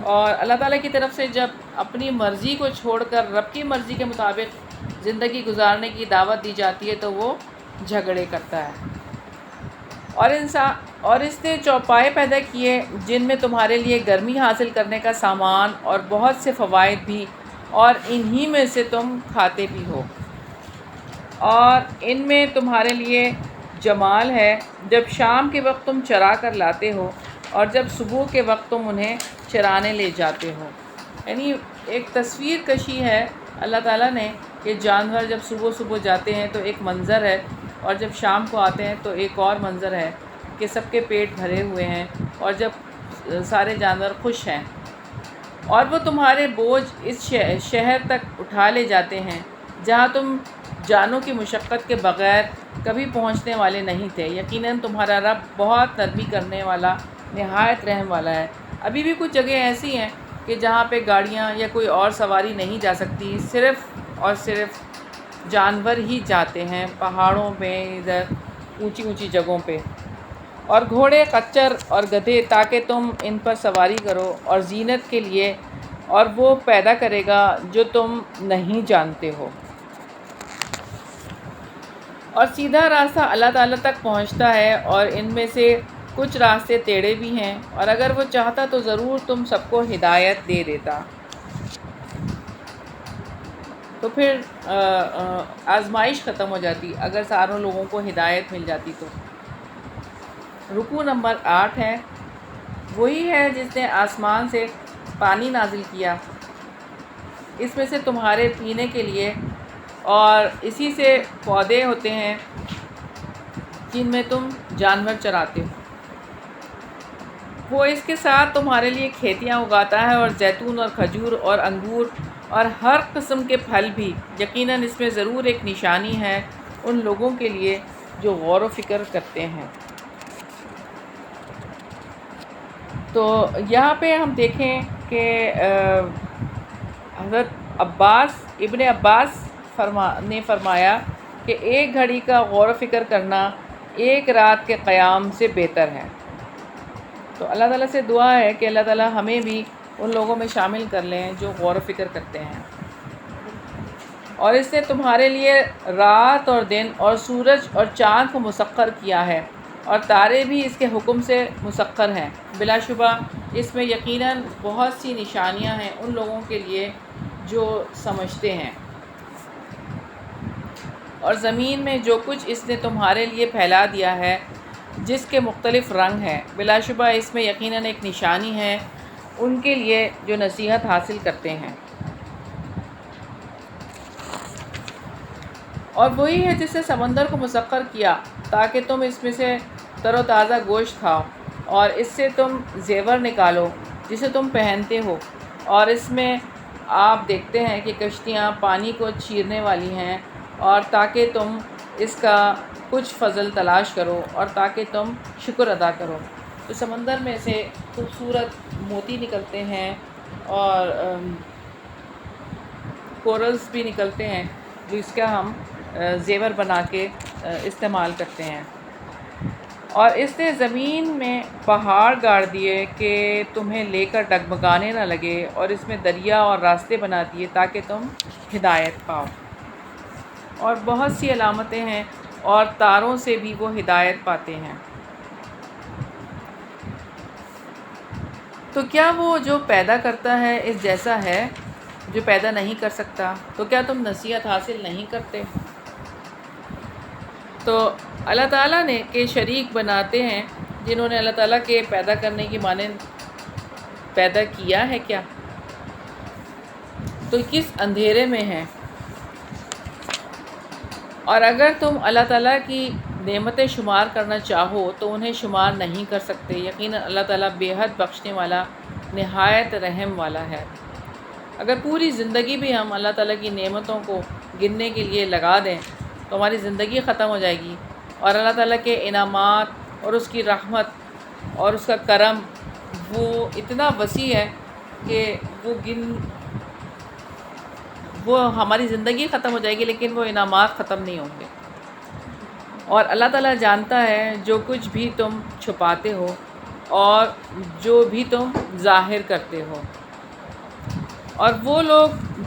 اور اللہ تعالیٰ کی طرف سے جب اپنی مرضی کو چھوڑ کر رب کی مرضی کے مطابق زندگی گزارنے کی دعوت دی جاتی ہے تو وہ جھگڑے کرتا ہے۔ اور اس نے چوپائے پیدا کیے جن میں تمہارے لیے گرمی حاصل کرنے کا سامان اور بہت سے فوائد بھی، اور انہی میں سے تم کھاتے بھی ہو، اور ان میں تمہارے لیے جمال ہے جب شام کے وقت تم چرا کر لاتے ہو اور جب صبح کے وقت تم انہیں چرانے لے جاتے ہو۔ یعنی ایک تصویر کشی ہے اللہ تعالیٰ نے کہ جانور جب صبح جاتے ہیں تو ایک منظر ہے، اور جب شام کو آتے ہیں تو ایک اور منظر ہے کہ سب کے پیٹ بھرے ہوئے ہیں اور جب سارے جانور خوش ہیں، اور وہ تمہارے بوجھ اس شہر تک اٹھا لے جاتے ہیں جہاں تم جانوں کی مشقت کے بغیر کبھی پہنچنے والے نہیں تھے۔ یقیناً تمہارا رب بہت نرمی کرنے والا، نہایت رحم والا ہے۔ ابھی بھی کچھ جگہیں ایسی ہیں کہ جہاں پہ گاڑیاں یا کوئی اور سواری نہیں جا سکتی، صرف اور صرف جانور ہی جاتے ہیں، پہاڑوں پہ، ادھر اونچی جگہوں پہ، اور گھوڑے، خچر اور گدھے، تاکہ تم ان پر سواری کرو اور زینت کے لیے، اور وہ پیدا کرے گا جو تم نہیں جانتے ہو۔ اور سیدھا راستہ اللہ تعالیٰ تک پہنچتا ہے، اور ان میں سے کچھ راستے ٹیڑھے بھی ہیں، اور اگر وہ چاہتا تو ضرور تم سب کو ہدایت دے دیتا۔ تو پھر آزمائش ختم ہو جاتی اگر ساروں لوگوں کو ہدایت مل جاتی تو۔ رکوع نمبر 8 ہے۔ وہی ہے جس نے آسمان سے پانی نازل کیا، اس میں سے تمہارے پینے کے لیے، اور اسی سے پودے ہوتے ہیں جن میں تم جانور چراتے ہو۔ وہ اس کے ساتھ تمہارے لیے کھیتیاں اگاتا ہے اور زیتون اور کھجور اور انگور اور ہر قسم کے پھل بھی۔ یقیناً اس میں ضرور ایک نشانی ہے ان لوگوں کے لیے جو غور و فکر کرتے ہیں۔ تو یہاں پہ ہم دیکھیں کہ حضرت ابن عباس نے فرمایا کہ ایک گھڑی کا غور و فکر کرنا ایک رات کے قیام سے بہتر ہے۔ تو اللہ تعالیٰ سے دعا ہے کہ اللہ تعالیٰ ہمیں بھی ان لوگوں میں شامل کر لیں جو غور و فکر کرتے ہیں۔ اور اس نے تمہارے لیے رات اور دن اور سورج اور چاند کو مسخر کیا ہے اور تارے بھی اس کے حکم سے مسخر ہیں۔ بلا شبہ اس میں یقیناً بہت سی نشانیاں ہیں ان لوگوں کے لیے جو سمجھتے ہیں۔ اور زمین میں جو کچھ اس نے تمہارے لیے پھیلا دیا ہے جس کے مختلف رنگ ہیں، بلا شبہ اس میں یقیناً ایک نشانی ہے ان کے لیے جو نصیحت حاصل کرتے ہیں۔ اور وہی ہے جس نے سمندر کو مسخر کیا تاکہ تم اس میں سے تر و تازہ گوشت کھاؤ، اور اس سے تم زیور نکالو جسے تم پہنتے ہو، اور اس میں آپ دیکھتے ہیں کہ کشتیاں پانی کو چیرنے والی ہیں، اور تاکہ تم اس کا کچھ فضل تلاش کرو اور تاکہ تم شکر ادا کرو۔ تو سمندر میں سے خوبصورت موتی نکلتے ہیں اور کورلز بھی نکلتے ہیں جس کا ہم زیور بنا کے استعمال کرتے ہیں۔ اور اس نے زمین میں پہاڑ گاڑ دیے کہ تمہیں لے کر ڈگمگانے نہ لگے، اور اس میں دریا اور راستے بنا دیے تاکہ تم ہدایت پاؤ۔ اور بہت سی علامتیں ہیں اور تاروں سے بھی وہ ہدایت پاتے ہیں۔ تو کیا وہ جو پیدا کرتا ہے اس جیسا ہے جو پیدا نہیں کر سکتا؟ تو کیا تم نصیحت حاصل نہیں کرتے؟ تو اللہ تعالیٰ نے کہ شریک بناتے ہیں جنہوں نے اللہ تعالیٰ کے پیدا کرنے کی مانند پیدا کیا ہے کیا؟ تو کس اندھیرے میں ہیں؟ اور اگر تم اللہ تعالیٰ کی نعمتیں شمار کرنا چاہو تو انہیں شمار نہیں کر سکتے۔ یقیناً اللہ تعالیٰ بے حد بخشنے والا، نہایت رحم والا ہے۔ اگر پوری زندگی بھی ہم اللہ تعالیٰ کی نعمتوں کو گننے کے لیے لگا دیں تو ہماری زندگی ختم ہو جائے گی، اور اللہ تعالیٰ کے انعامات اور اس کی رحمت اور اس کا کرم وہ اتنا وسیع ہے کہ وہ ہماری زندگی ختم ہو جائے گی لیکن وہ انعامات ختم نہیں ہوں گے۔ اور اللہ تعالیٰ جانتا ہے جو کچھ بھی تم چھپاتے ہو اور جو بھی تم ظاہر کرتے ہو۔ اور وہ لوگ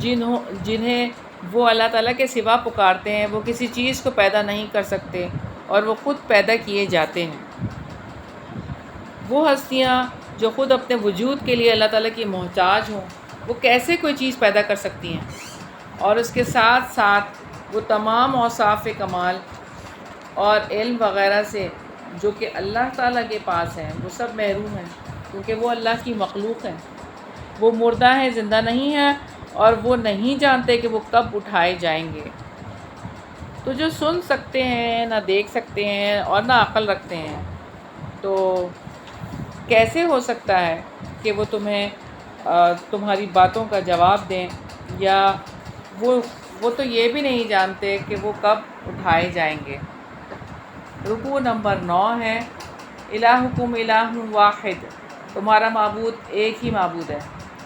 جنہیں وہ اللہ تعالیٰ کے سوا پکارتے ہیں وہ کسی چیز کو پیدا نہیں کر سکتے اور وہ خود پیدا کیے جاتے ہیں۔ وہ ہستیاں جو خود اپنے وجود کے لیے اللہ تعالیٰ کی محتاج ہوں وہ کیسے کوئی چیز پیدا کر سکتی ہیں؟ اور اس کے ساتھ ساتھ وہ تمام اوصاف کمال اور علم وغیرہ سے جو کہ اللہ تعالیٰ کے پاس ہیں وہ سب محروم ہیں، کیونکہ وہ اللہ کی مخلوق ہیں۔ وہ مردہ ہیں، زندہ نہیں ہیں، اور وہ نہیں جانتے کہ وہ کب اٹھائے جائیں گے۔ تو جو سن سکتے ہیں نہ دیکھ سکتے ہیں اور نہ عقل رکھتے ہیں، تو کیسے ہو سکتا ہے کہ وہ تمہاری باتوں کا جواب دیں؟ یا وہ تو یہ بھی نہیں جانتے کہ وہ کب اٹھائے جائیں گے۔ رکوع نمبر 9 ہے، الہکم الہ واحد، تمہارا معبود ایک ہی معبود ہے۔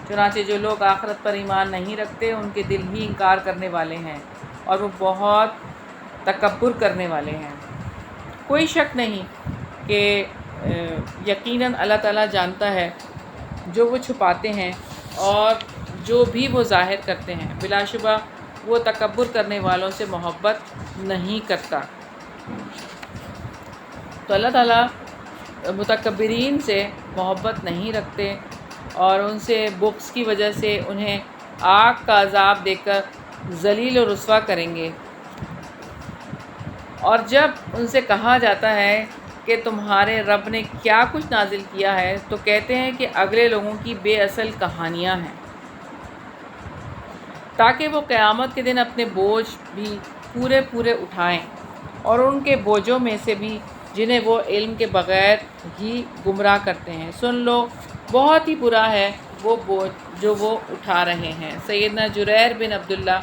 چنانچہ جو لوگ آخرت پر ایمان نہیں رکھتے ان کے دل ہی انکار کرنے والے ہیں اور وہ بہت تکبر کرنے والے ہیں۔ کوئی شک نہیں کہ یقیناً اللہ تعالیٰ جانتا ہے جو وہ چھپاتے ہیں اور جو بھی وہ ظاہر کرتے ہیں۔ بلا شبہ وہ تکبر کرنے والوں سے محبت نہیں کرتا۔ تو اللہ تعالیٰ متکبرین سے محبت نہیں رکھتے اور ان سے بغض کی وجہ سے انہیں آگ کا عذاب دے کر ذلیل و رسوا کریں گے۔ اور جب ان سے کہا جاتا ہے کہ تمہارے رب نے کیا کچھ نازل کیا ہے تو کہتے ہیں کہ اگلے لوگوں کی بے اصل کہانیاں ہیں، تاکہ وہ قیامت کے دن اپنے بوجھ بھی پورے اٹھائیں اور ان کے بوجھوں میں سے بھی جنہیں وہ علم کے بغیر ہی گمراہ کرتے ہیں۔ سن لو، بہت ہی برا ہے وہ بوجھ جو وہ اٹھا رہے ہیں۔ سیدنا جریر بن عبداللہ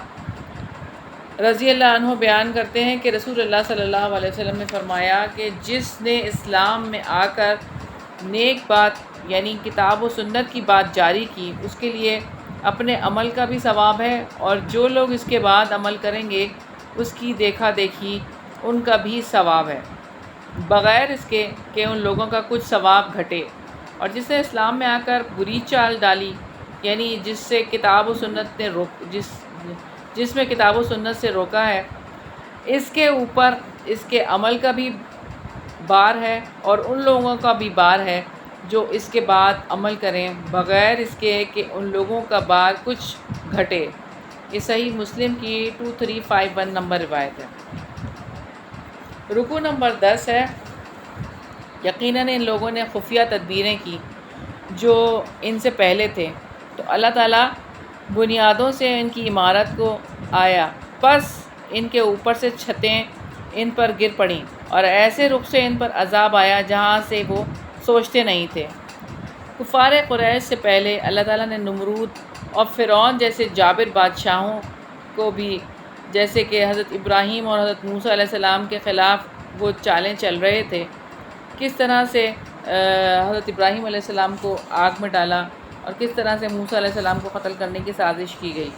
رضی اللہ عنہ بیان کرتے ہیں کہ رسول اللہ صلی اللہ علیہ وسلم نے فرمایا کہ جس نے اسلام میں آ کر نیک بات یعنی کتاب و سنت کی بات جاری کی، اس کے لیے اپنے عمل کا بھی ثواب ہے، اور جو لوگ اس کے بعد عمل کریں گے اس کی دیکھا دیکھی ان کا بھی ثواب ہے، بغیر اس کے کہ ان لوگوں کا کچھ ثواب گھٹے۔ اور جس نے اسلام میں آ کر بری چال ڈالی، یعنی جس میں کتاب و سنت سے روکا ہے، اس کے اوپر اس کے عمل کا بھی بار ہے، اور ان لوگوں کا بھی بار ہے جو اس کے بعد عمل کریں بغیر اس کے کہ ان لوگوں کا بار کچھ گھٹے۔ یہ صحیح مسلم کی 2351 نمبر روایت ہے۔ رکوع نمبر 10 ہے، یقیناً ان لوگوں نے خفیہ تدبیریں کی جو ان سے پہلے تھے، تو اللہ تعالیٰ بنیادوں سے ان کی عمارت کو آیا، پس ان کے اوپر سے چھتیں ان پر گر پڑیں، اور ایسے رخ سے ان پر عذاب آیا جہاں سے وہ سوچتے نہیں تھے۔ کفار قریش سے پہلے اللہ تعالیٰ نے نمرود اور فرعون جیسے جابر بادشاہوں کو بھی، جیسے کہ حضرت ابراہیم اور حضرت موسیٰ علیہ السلام کے خلاف وہ چالیں چل رہے تھے، کس طرح سے حضرت ابراہیم علیہ السلام کو آگ میں ڈالا اور کس طرح سے موسیٰ علیہ السلام کو قتل کرنے کی سازش کی گئی۔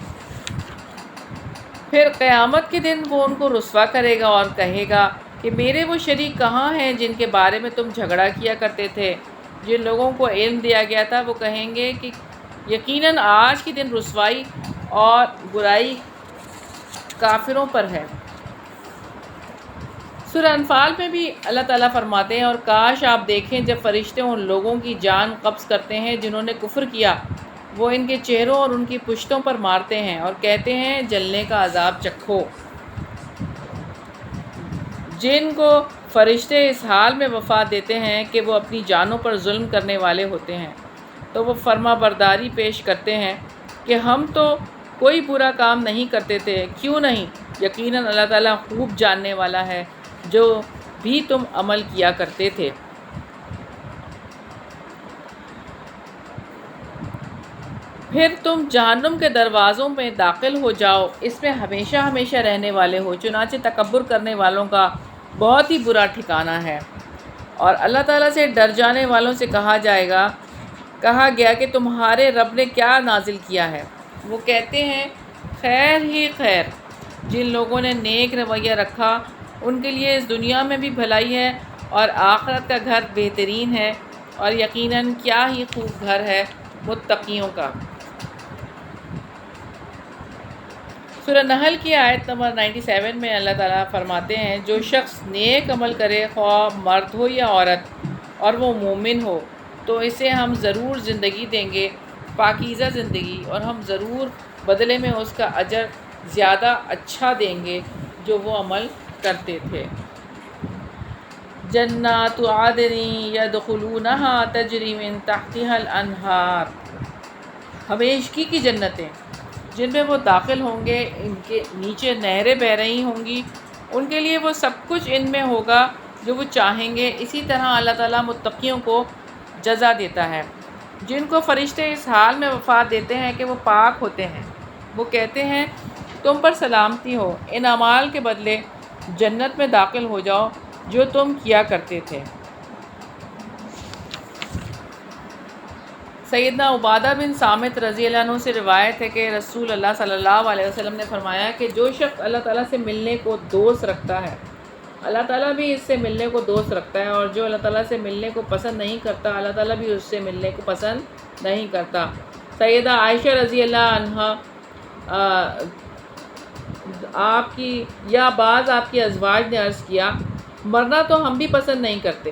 پھر قیامت کے دن وہ ان کو رسوا کرے گا اور کہے گا کہ میرے وہ شریک کہاں ہیں جن کے بارے میں تم جھگڑا کیا کرتے تھے؟ جن لوگوں کو علم دیا گیا تھا وہ کہیں گے کہ یقیناً آج کے دن رسوائی اور برائی کافروں پر ہے۔ سورہ انفال میں بھی اللہ تعالیٰ فرماتے ہیں، اور کاش آپ دیکھیں جب فرشتے ان لوگوں کی جان قبض کرتے ہیں جنہوں نے کفر کیا، وہ ان کے چہروں اور ان کی پشتوں پر مارتے ہیں اور کہتے ہیں جلنے کا عذاب چکھو۔ جن کو فرشتے اس حال میں وفات دیتے ہیں کہ وہ اپنی جانوں پر ظلم کرنے والے ہوتے ہیں، تو وہ فرما برداری پیش کرتے ہیں کہ ہم تو کوئی برا کام نہیں کرتے تھے، کیوں نہیں؟ یقیناً اللہ تعالیٰ خوب جاننے والا ہے جو بھی تم عمل کیا کرتے تھے۔ پھر تم جہنم کے دروازوں میں داخل ہو جاؤ، اس میں ہمیشہ ہمیشہ رہنے والے ہو، چنانچہ تکبر کرنے والوں کا بہت ہی برا ٹھکانہ ہے۔ اور اللہ تعالیٰ سے ڈر جانے والوں سے کہا گیا کہ تمہارے رب نے کیا نازل کیا ہے؟ وہ کہتے ہیں خیر ہی خیر۔ جن لوگوں نے نیک رویہ رکھا ان کے لیے اس دنیا میں بھی بھلائی ہے اور آخرت کا گھر بہترین ہے، اور یقیناً کیا ہی خوب گھر ہے متقیوں کا۔ سورہ نحل کی آیت نمبر 97 میں اللہ تعالیٰ فرماتے ہیں، جو شخص نیک عمل کرے خواہ مرد ہو یا عورت، اور وہ مومن ہو، تو اسے ہم ضرور زندگی دیں گے، پاکیزہ زندگی، اور ہم ضرور بدلے میں اس کا اجر زیادہ اچھا دیں گے جو وہ عمل کرتے تھے۔ جنات عدن یدخلونہا تجری من تحتہا الانہار، ہمیشگی کی جنتیں جن میں وہ داخل ہوں گے، ان کے نیچے نہریں بہہ رہی ہوں گی، ان کے لیے وہ سب کچھ ان میں ہوگا جو وہ چاہیں گے۔ اسی طرح اللہ تعالیٰ متقیوں کو جزا دیتا ہے۔ جن کو فرشتے اس حال میں وفات دیتے ہیں کہ وہ پاک ہوتے ہیں، وہ کہتے ہیں تم پر سلامتی ہو، ان اعمال کے بدلے جنت میں داخل ہو جاؤ جو تم کیا کرتے تھے۔ سیدنا عبادہ بن صامت رضی اللہ عنہ سے روایت ہے کہ رسول اللہ صلی اللہ علیہ وسلم نے فرمایا کہ جو شخص اللہ تعالیٰ سے ملنے کو دوست رکھتا ہے، اللہ تعالیٰ بھی اس سے ملنے کو دوست رکھتا ہے، اور جو اللہ تعالیٰ سے ملنے کو پسند نہیں کرتا، اللہ تعالیٰ بھی اس سے ملنے کو پسند نہیں کرتا۔ سیدہ عائشہ رضی اللہ عنہ بعض آپ کی ازواج نے عرض کیا، مرنا تو ہم بھی پسند نہیں کرتے۔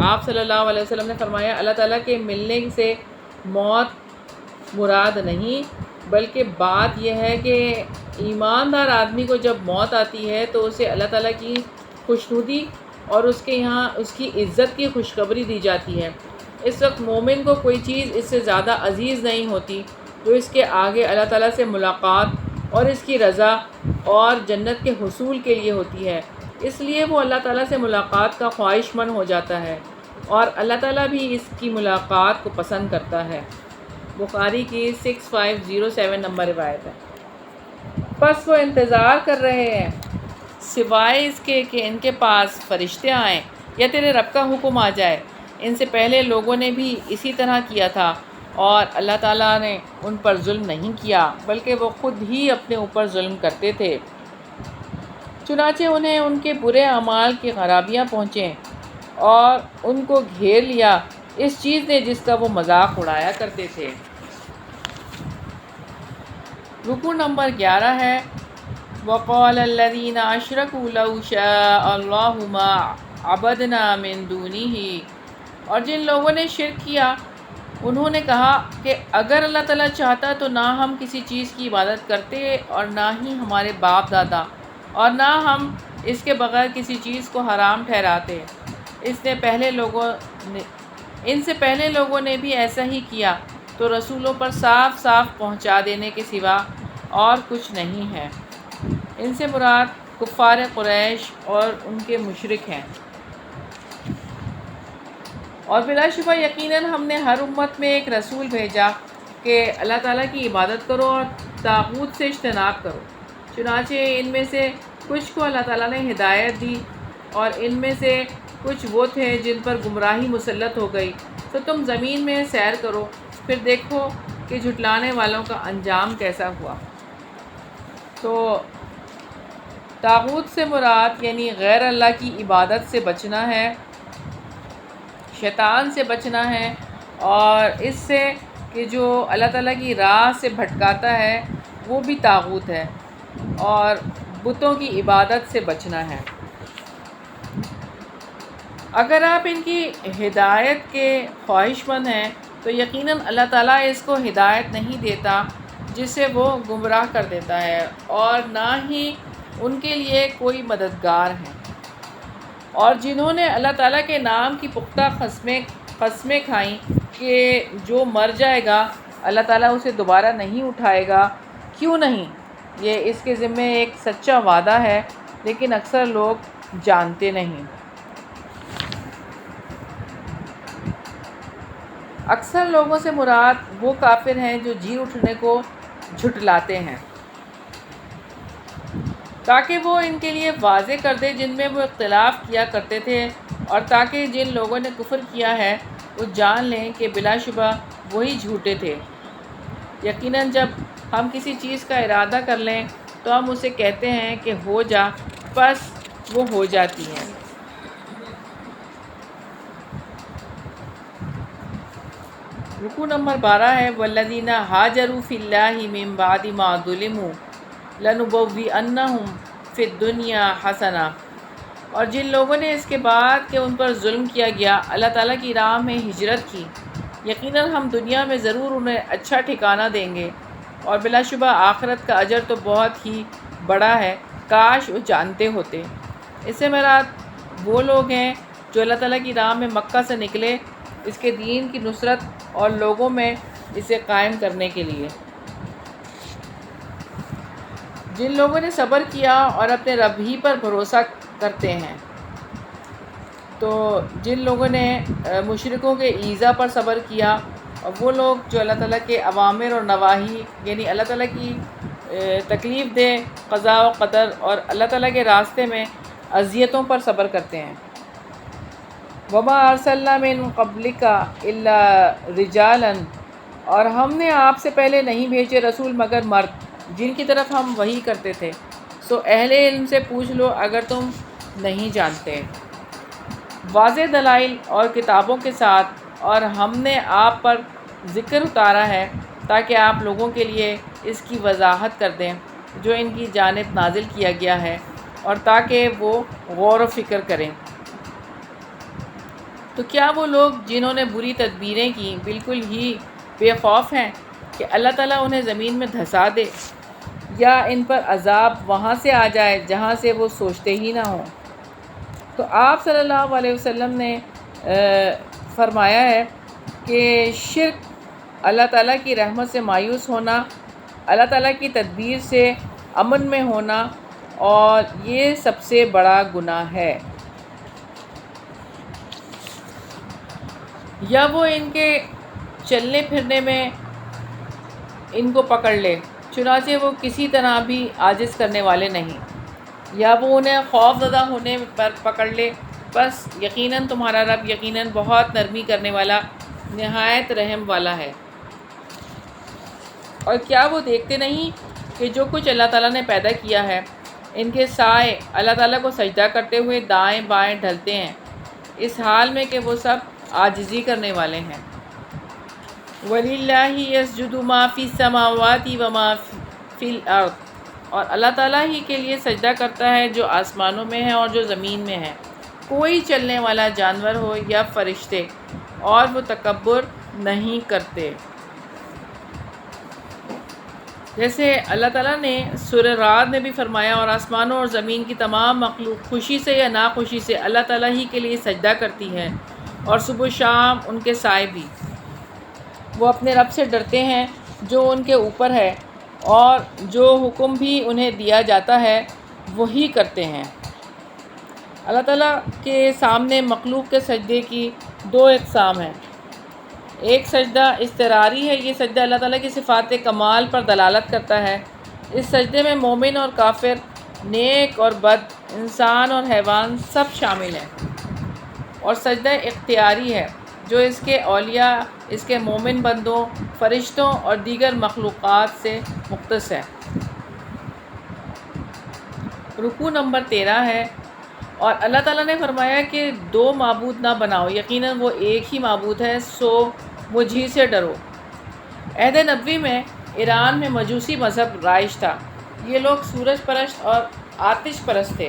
آپ صلی اللہ علیہ وسلم نے فرمایا، اللہ تعالیٰ کے ملنے سے موت مراد نہیں، بلکہ بات یہ ہے کہ ایماندار آدمی کو جب موت آتی ہے تو اسے اللہ تعالیٰ کی خوشنودی اور اس کے یہاں اس کی عزت کی خوشخبری دی جاتی ہے۔ اس وقت مومن کو کوئی چیز اس سے زیادہ عزیز نہیں ہوتی جو اس کے آگے اللہ تعالیٰ سے ملاقات اور اس کی رضا اور جنت کے حصول کے لیے ہوتی ہے۔ اس لیے وہ اللہ تعالیٰ سے ملاقات کا خواہش مند ہو جاتا ہے اور اللہ تعالیٰ بھی اس کی ملاقات کو پسند کرتا ہے۔ بخاری کی 6507 نمبر روایت ہے۔ پس وہ انتظار کر رہے ہیں سوائے اس کے کہ ان کے پاس فرشتے آئیں یا تیرے رب کا حکم آ جائے۔ ان سے پہلے لوگوں نے بھی اسی طرح کیا تھا اور اللہ تعالیٰ نے ان پر ظلم نہیں کیا بلکہ وہ خود ہی اپنے اوپر ظلم کرتے تھے۔ چنانچہ انہیں ان کے برے اعمال کی خرابیاں پہنچیں اور ان کو گھیر لیا اس چیز نے جس کا وہ مذاق اڑایا کرتے تھے۔ رکوع نمبر 11 ہے وَقَالَ الَّذِينَ أَشْرَكُوا لَوْ شَاءَ اللَّهُ مَا عَبَدْنَا مِن دُونِهِ، اور جن لوگوں نے شرک کیا انہوں نے کہا کہ اگر اللہ تعالیٰ چاہتا تو نہ ہم کسی چیز کی عبادت کرتے اور نہ ہی ہمارے باپ دادا اور نہ ہم اس کے بغیر کسی چیز کو حرام ٹھہراتے۔ ان سے پہلے لوگوں نے بھی ایسا ہی کیا تو رسولوں پر صاف صاف پہنچا دینے کے سوا اور کچھ نہیں ہے۔ ان سے مراد کفار قریش اور ان کے مشرک ہیں۔ اور بلا شبہ یقیناً ہم نے ہر امت میں ایک رسول بھیجا کہ اللہ تعالیٰ کی عبادت کرو اور طاغوت سے اجتناب کرو۔ چنانچہ ان میں سے کچھ کو اللہ تعالیٰ نے ہدایت دی اور ان میں سے کچھ وہ تھے جن پر گمراہی مسلط ہو گئی۔ تو تم زمین میں سیر کرو پھر دیکھو کہ جھٹلانے والوں کا انجام کیسا ہوا۔ تو طاغوت سے مراد یعنی غیر اللہ کی عبادت سے بچنا ہے، شیطان سے بچنا ہے، اور اس سے کہ جو اللہ تعالیٰ کی راہ سے بھٹکاتا ہے وہ بھی طاغوت ہے، اور بتوں کی عبادت سے بچنا ہے۔ اگر آپ ان کی ہدایت کے خواہش مند ہیں تو یقیناً اللہ تعالیٰ اس کو ہدایت نہیں دیتا جسے وہ گمراہ کر دیتا ہے، اور نہ ہی ان کے لیے کوئی مددگار ہے۔ اور جنہوں نے اللہ تعالیٰ کے نام کی پختہ قسمیں کھائیں کہ جو مر جائے گا اللہ تعالیٰ اسے دوبارہ نہیں اٹھائے گا، کیوں نہیں؟ یہ اس کے ذمے ایک سچا وعدہ ہے لیکن اکثر لوگ جانتے نہیں۔ اکثر لوگوں سے مراد وہ کافر ہیں جو جی اٹھنے کو جھٹلاتے ہیں، تاکہ وہ ان کے لیے واضح کر دے جن میں وہ اختلاف کیا کرتے تھے، اور تاکہ جن لوگوں نے کفر کیا ہے وہ جان لیں کہ بلا شبہ وہی جھوٹے تھے۔ یقیناً جب ہم کسی چیز کا ارادہ کر لیں تو ہم اسے کہتے ہیں کہ ہو جا، بس وہ ہو جاتی ہے۔ رکوع نمبر 12 ہے وَالَّذِينَ هَاجَرُوا فِي اللَّهِ مِن بَعْدِ مَا ظُلِمُوا لَنُبَوِّئَنَّهُمْ فِي الدُّنْيَا حَسَنَةً، اور جن لوگوں نے اس کے بعد کہ ان پر ظلم کیا گیا اللہ تعالیٰ کی راہ میں ہجرت کی، یقیناً ہم دنیا میں ضرور انہیں اچھا ٹھکانہ دیں گے، اور بلا شبہ آخرت کا اجر تو بہت ہی بڑا ہے، کاش وہ جانتے ہوتے۔ اس سے مراد وہ لوگ ہیں جو اللہ تعالیٰ کی راہ میں مکہ سے نکلے اس کے دین کی نصرت اور لوگوں میں اسے قائم کرنے کے لیے۔ جن لوگوں نے صبر کیا اور اپنے رب ہی پر بھروسہ کرتے ہیں، تو جن لوگوں نے مشرکوں کے ایذا پر صبر کیا، اور وہ لوگ جو اللہ تعالیٰ کے اوامر اور نواہی یعنی اللہ تعالیٰ کی تکلیف دہ قضاء و قدر اور اللہ تعالیٰ کے راستے میں اذیتوں پر صبر کرتے ہیں۔ وَمَا أَرْسَلْنَا مِن قَبْلِكَ إِلَّا رِجَالًا، اور ہم نے آپ سے پہلے نہیں بھیجے رسول مگر مرد جن کی طرف ہم وحی کرتے تھے، سو اہل علم سے پوچھ لو اگر تم نہیں جانتے۔ واضح دلائل اور کتابوں کے ساتھ، اور ہم نے آپ پر ذکر اتارا ہے تاکہ آپ لوگوں کے لیے اس کی وضاحت کر دیں جو ان کی جانب نازل کیا گیا ہے، اور تاکہ وہ غور و فکر کریں۔ تو کیا وہ لوگ جنہوں نے بری تدبیریں کی بالکل ہی بے خوف ہیں کہ اللہ تعالیٰ انہیں زمین میں دھسا دے یا ان پر عذاب وہاں سے آ جائے جہاں سے وہ سوچتے ہی نہ ہوں؟ تو آپ صلی اللہ علیہ وسلم نے فرمایا ہے کہ شرک، اللہ تعالیٰ کی رحمت سے مایوس ہونا، اللہ تعالیٰ کی تدبیر سے امن میں ہونا، اور یہ سب سے بڑا گناہ ہے۔ یا وہ ان کے چلنے پھرنے میں ان کو پکڑ لے، چنانچہ وہ کسی طرح بھی عاجز کرنے والے نہیں، یا وہ انہیں خوف زدہ ہونے پر پکڑ لے، بس یقیناً تمہارا رب یقیناً بہت نرمی کرنے والا، نہایت رحم والا ہے۔ اور کیا وہ دیکھتے نہیں کہ جو کچھ اللہ تعالیٰ نے پیدا کیا ہے، ان کے سائے اللہ تعالیٰ کو سجدہ کرتے ہوئے دائیں بائیں ڈھلتے ہیں، اس حال میں کہ وہ سب عاجزی کرنے والے ہیں۔ وَلِلَّهِ يَسْجُدُ مَا فِي السَّمَاوَاتِ وَمَا فِي الْأَرْضِ، اور اللہ تعالیٰ ہی کے لیے سجدہ کرتا ہے جو آسمانوں میں ہے اور جو زمین میں ہے، کوئی چلنے والا جانور ہو یا فرشتے، اور وہ تکبر نہیں کرتے۔ جیسے اللہ تعالیٰ نے سورہ رعد میں بھی فرمایا، اور آسمانوں اور زمین کی تمام مخلوق خوشی سے یا ناخوشی سے اللہ تعالیٰ ہی کے لیے سجدہ کرتی ہے، اور صبح و شام ان کے سائے بھی۔ وہ اپنے رب سے ڈرتے ہیں جو ان کے اوپر ہے، اور جو حکم بھی انہیں دیا جاتا ہے وہی کرتے ہیں۔ اللہ تعالیٰ کے سامنے مخلوق کے سجدے کی دو اقسام ہیں۔ ایک سجدہ اضطراری ہے، یہ سجدہ اللہ تعالیٰ کی صفات کمال پر دلالت کرتا ہے۔ اس سجدے میں مومن اور کافر، نیک اور بد، انسان اور حیوان سب شامل ہیں۔ اور سجدہ اختیاری ہے جو اس کے اولیاء، اس کے مومن بندوں، فرشتوں اور دیگر مخلوقات سے مختص ہے۔ رکوع نمبر 13 ہے، اور اللہ تعالیٰ نے فرمایا کہ دو معبود نہ بناؤ، یقیناً وہ ایک ہی معبود ہے، سو مجھ ہی سے ڈرو۔ عہد نبوی میں ایران میں مجوسی مذہب رائج تھا۔ یہ لوگ سورج پرست اور آتش پرست تھے،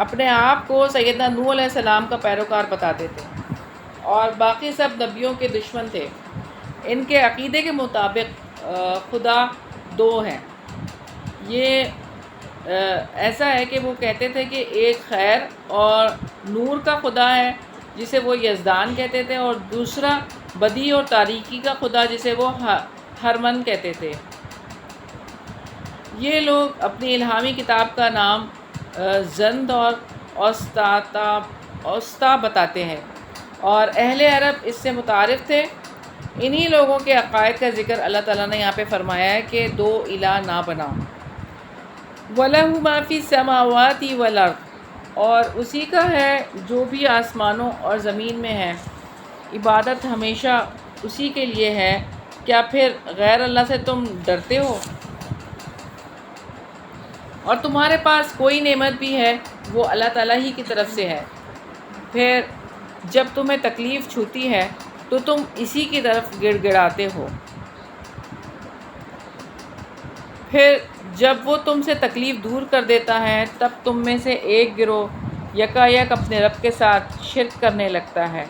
اپنے آپ کو سیدنا نوح علیہ السلام کا پیروکار بتاتے تھے، اور باقی سب نبیوں کے دشمن تھے۔ ان کے عقیدے کے مطابق خدا دو ہیں۔ یہ ایسا ہے کہ وہ کہتے تھے کہ ایک خیر اور نور کا خدا ہے جسے وہ یزدان کہتے تھے، اور دوسرا بدی اور تاریکی کا خدا جسے وہ ہرمن کہتے تھے۔ یہ لوگ اپنی الہامی کتاب کا نام زند اور اوستا بتاتے ہیں، اور اہل عرب اس سے متعارف تھے۔ انہی لوگوں کے عقائد کا ذکر اللہ تعالیٰ نے یہاں پہ فرمایا ہے کہ دو الہ نہ بناؤ۔ وَلَهُ مَا فِي السَّمَاوَاتِ وَالْأَرْضِ، اور اسی کا ہے جو بھی آسمانوں اور زمین میں ہے، عبادت ہمیشہ اسی کے لیے ہے، کیا پھر غیر اللہ سے تم ڈرتے ہو؟ اور تمہارے پاس کوئی نعمت بھی ہے وہ اللہ تعالیٰ ہی کی طرف سے ہے، پھر جب تمہیں تکلیف چھوتی ہے تو تم اسی کی طرف گڑ گڑاتے ہو، پھر جب وہ تم سے تکلیف دور کر دیتا ہے تب تم میں سے ایک گروہ یکا یک اپنے رب کے ساتھ شرک کرنے لگتا ہے۔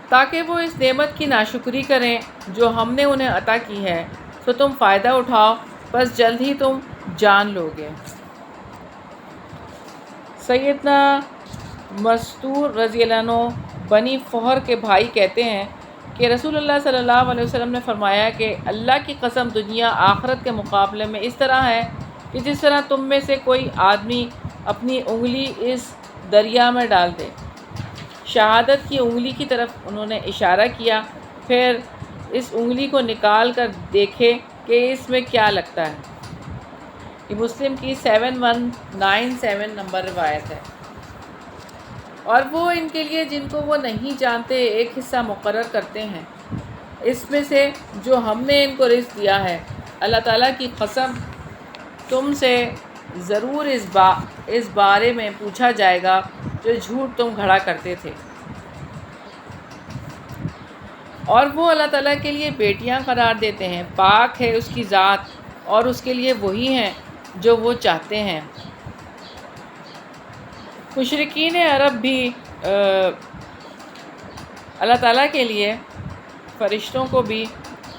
تاکہ وہ اس نعمت کی ناشکری کریں جو ہم نے انہیں عطا کی ہے، تو تم فائدہ اٹھاؤ، بس جلد ہی تم جان لو گے۔ سیدنا مستور رضی اللہ عنہ بنی فہر کے بھائی کہتے ہیں کہ رسول اللہ صلی اللہ علیہ وسلم نے فرمایا کہ اللہ کی قسم دنیا آخرت کے مقابلے میں اس طرح ہے کہ جس طرح تم میں سے کوئی آدمی اپنی انگلی اس دریا میں ڈال دے۔ شہادت کی انگلی کی طرف انہوں نے اشارہ کیا، پھر اس انگلی کو نکال کر دیکھے کہ اس میں کیا لگتا ہے۔ یہ مسلم کی 7197 نمبر روایت ہے۔ اور وہ ان کے لیے جن کو وہ نہیں جانتے ایک حصہ مقرر کرتے ہیں اس میں سے جو ہم نے ان کو رزق دیا ہے۔ اللہ تعالیٰ کی قسم تم سے ضرور اس بارے میں پوچھا جائے گا جو جھوٹ تم گھڑا کرتے تھے۔ اور وہ اللہ تعالیٰ کے لیے بیٹیاں قرار دیتے ہیں، پاک ہے اس کی ذات، اور اس کے لیے وہی ہیں جو وہ چاہتے ہیں۔ مشرکین عرب بھی اللہ تعالیٰ کے لیے فرشتوں کو بھی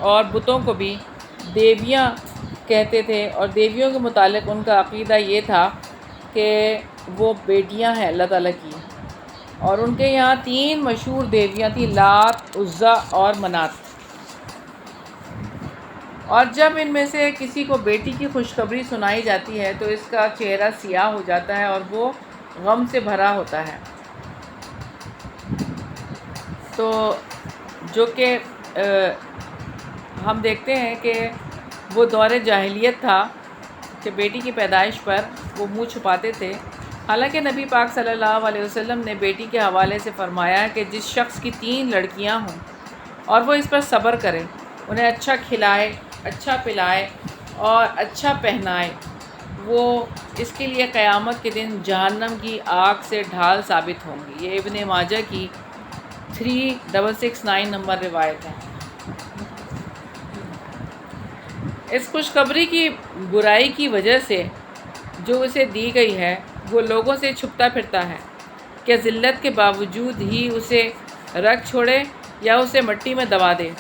اور بتوں کو بھی دیویاں کہتے تھے، اور دیویوں کے متعلق ان کا عقیدہ یہ تھا کہ وہ بیٹیاں ہیں اللہ تعالیٰ کی۔ اور ان کے یہاں 3 مشہور دیویاں تھیں، لات، عزیٰ اور منات۔ اور جب ان میں سے کسی کو بیٹی کی خوشخبری سنائی جاتی ہے تو اس کا چہرہ سیاہ ہو جاتا ہے اور وہ غم سے بھرا ہوتا ہے. تو جو کہ ہم دیکھتے ہیں کہ وہ دور جاہلیت تھا کہ بیٹی کی پیدائش پر وہ منہ چھپاتے تھے. حالانکہ نبی پاک صلی اللہ علیہ وسلم نے بیٹی کے حوالے سے فرمایا کہ جس شخص کی 3 لڑکیاں ہوں اور وہ اس پر صبر کرے، انہیں اچھا کھلائے، اچھا پلائے اور اچھا پہنائے، وہ اس کے لیے قیامت کے دن جہنم کی آگ سے ڈھال ثابت ہوں گی. یہ ابن ماجہ کی 3669 نمبر روایت ہے. اس خوشخبری کی برائی کی وجہ سے جو اسے دی گئی ہے وہ لوگوں سے چھپتا پھرتا ہے کہ ذلت کے باوجود ہی اسے رکھ چھوڑے یا اسے مٹی میں دبا دے.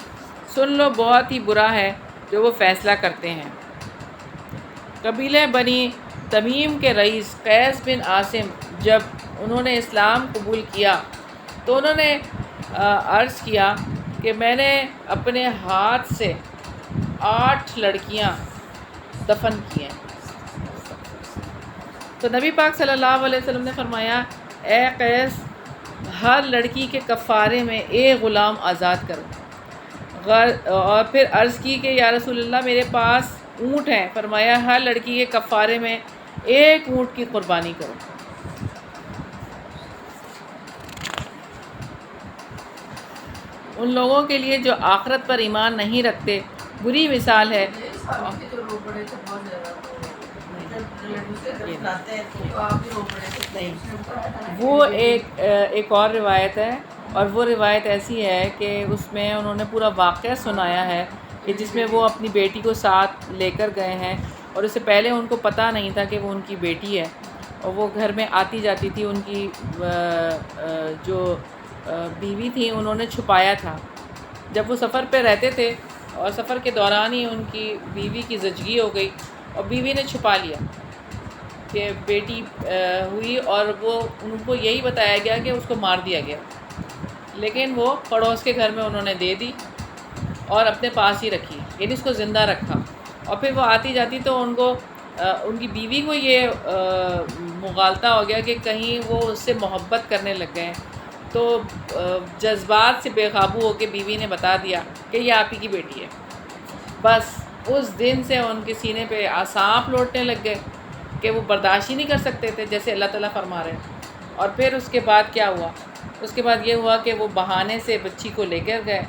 سن لو، بہت ہی برا ہے جو وہ فیصلہ کرتے ہیں. قبیلہ بنی تمیم کے رئیس قیس بن عاصم جب انہوں نے اسلام قبول کیا تو انہوں نے عرض کیا کہ میں نے اپنے ہاتھ سے 8 لڑکیاں دفن کی ہیں. تو نبی پاک صلی اللہ علیہ وسلم نے فرمایا، اے قیس، ہر لڑکی کے کفارے میں ایک غلام آزاد کرو. اور پھر عرض کی کہ یا رسول اللہ، میرے پاس اونٹ ہیں. فرمایا، ہر لڑکی کے کفارے میں ایک اونٹ کی قربانی کرو. ان لوگوں کے لیے جو آخرت پر ایمان نہیں رکھتے بری مثال ہے. وہ ایک اور روایت ہے، اور وہ روایت ایسی ہے کہ اس میں انہوں نے پورا واقعہ سنایا ہے کہ جس میں وہ اپنی بیٹی کو ساتھ لے کر گئے ہیں اور اس سے پہلے ان کو پتہ نہیں تھا کہ وہ ان کی بیٹی ہے، اور وہ گھر میں آتی جاتی تھی. ان کی جو بیوی تھی انہوں نے چھپایا تھا. جب وہ سفر پہ رہتے تھے اور سفر کے دوران ہی ان کی بیوی کی زچگی ہو گئی اور بیوی نے چھپا لیا کہ بیٹی ہوئی، اور وہ ان کو یہی بتایا گیا کہ اس کو مار دیا گیا. لیکن وہ پڑوس کے گھر میں انہوں نے دے دی اور اپنے پاس ہی رکھی، یعنی اس کو زندہ رکھا. اور پھر وہ آتی جاتی تو ان کی بیوی کو یہ مغالطہ ہو گیا کہ کہیں وہ اس سے محبت کرنے لگ گئے. تو جذبات سے بے قابو ہو کے بیوی نے بتا دیا کہ یہ آپ ہی کی بیٹی ہے. بس اس دن سے ان کے سینے پہ سانپ لوٹنے لگ گئے کہ وہ برداشت ہی نہیں کر سکتے تھے، جیسے اللہ تعالیٰ فرما رہے ہیں. اور پھر اس کے بعد کیا ہوا؟ اس کے بعد یہ ہوا کہ وہ بہانے سے بچی کو لے کر گئے.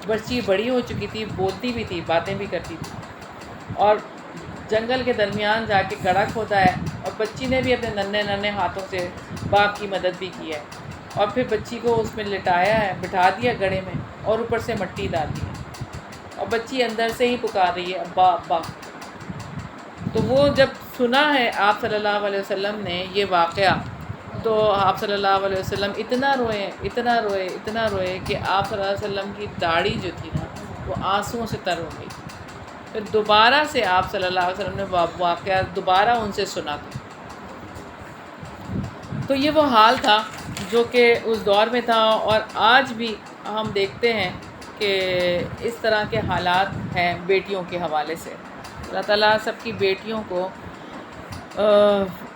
بچی بڑی ہو چکی تھی، بولتی بھی تھی، باتیں بھی کرتی تھی، اور جنگل کے درمیان جا کے گڑھا کھودا ہے، اور بچی نے بھی اپنے ننھے ہاتھوں سے باپ کی مدد بھی کی ہے. اور پھر بچی کو اس میں لٹایا ہے، بٹھا دیا گڑھے میں، اور اوپر سے مٹی ڈال دی ہے، اور بچی اندر سے ہی پکار رہی ہے، ابا ابا. تو وہ جب سنا ہے آپ صلی اللہ علیہ وسلم نے یہ واقعہ، تو آپ صلی اللہ علیہ وسلم اتنا روئے کہ آپ صلی اللہ علیہ وسلم کی داڑھی جو تھی نا وہ آنسوؤں سے تر ہو گئی. پھر دوبارہ سے آپ صلی اللہ علیہ وسلم نے واقعہ دوبارہ ان سے سنا تھا. تو یہ وہ حال تھا جو کہ اس دور میں تھا، اور آج بھی ہم دیکھتے ہیں کہ اس طرح کے حالات ہیں بیٹیوں کے حوالے سے. اللہ تعالیٰ سب کی بیٹیوں کو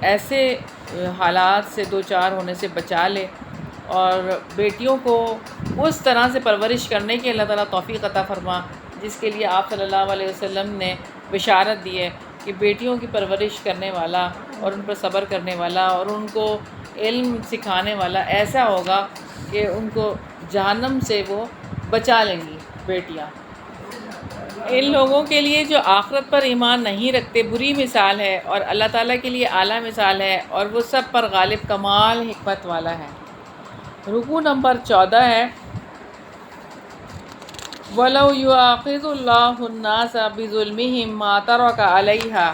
ایسے حالات سے دوچار ہونے سے بچا لے، اور بیٹیوں کو اس طرح سے پرورش کرنے کی اللہ تعالیٰ توفیق عطا فرما جس کے لیے آپ صلی اللہ علیہ وسلم نے بشارت دی ہے کہ بیٹیوں کی پرورش کرنے والا اور ان پر صبر کرنے والا اور ان کو علم سکھانے والا ایسا ہوگا کہ ان کو جہنم سے وہ بچا لیں گی بیٹیاں. ان لوگوں کے لیے جو آخرت پر ایمان نہیں رکھتے بری مثال ہے، اور اللہ تعالیٰ کے لیے اعلیٰ مثال ہے، اور وہ سب پر غالب کمال حکمت والا ہے. رکوع نمبر 14 ہے، وَلَوْ يُؤَاخِذُ اللَّهُ النَّاسَ بِظُلْمِهِمْ مَا تَرَكَ عَلَيْهَا.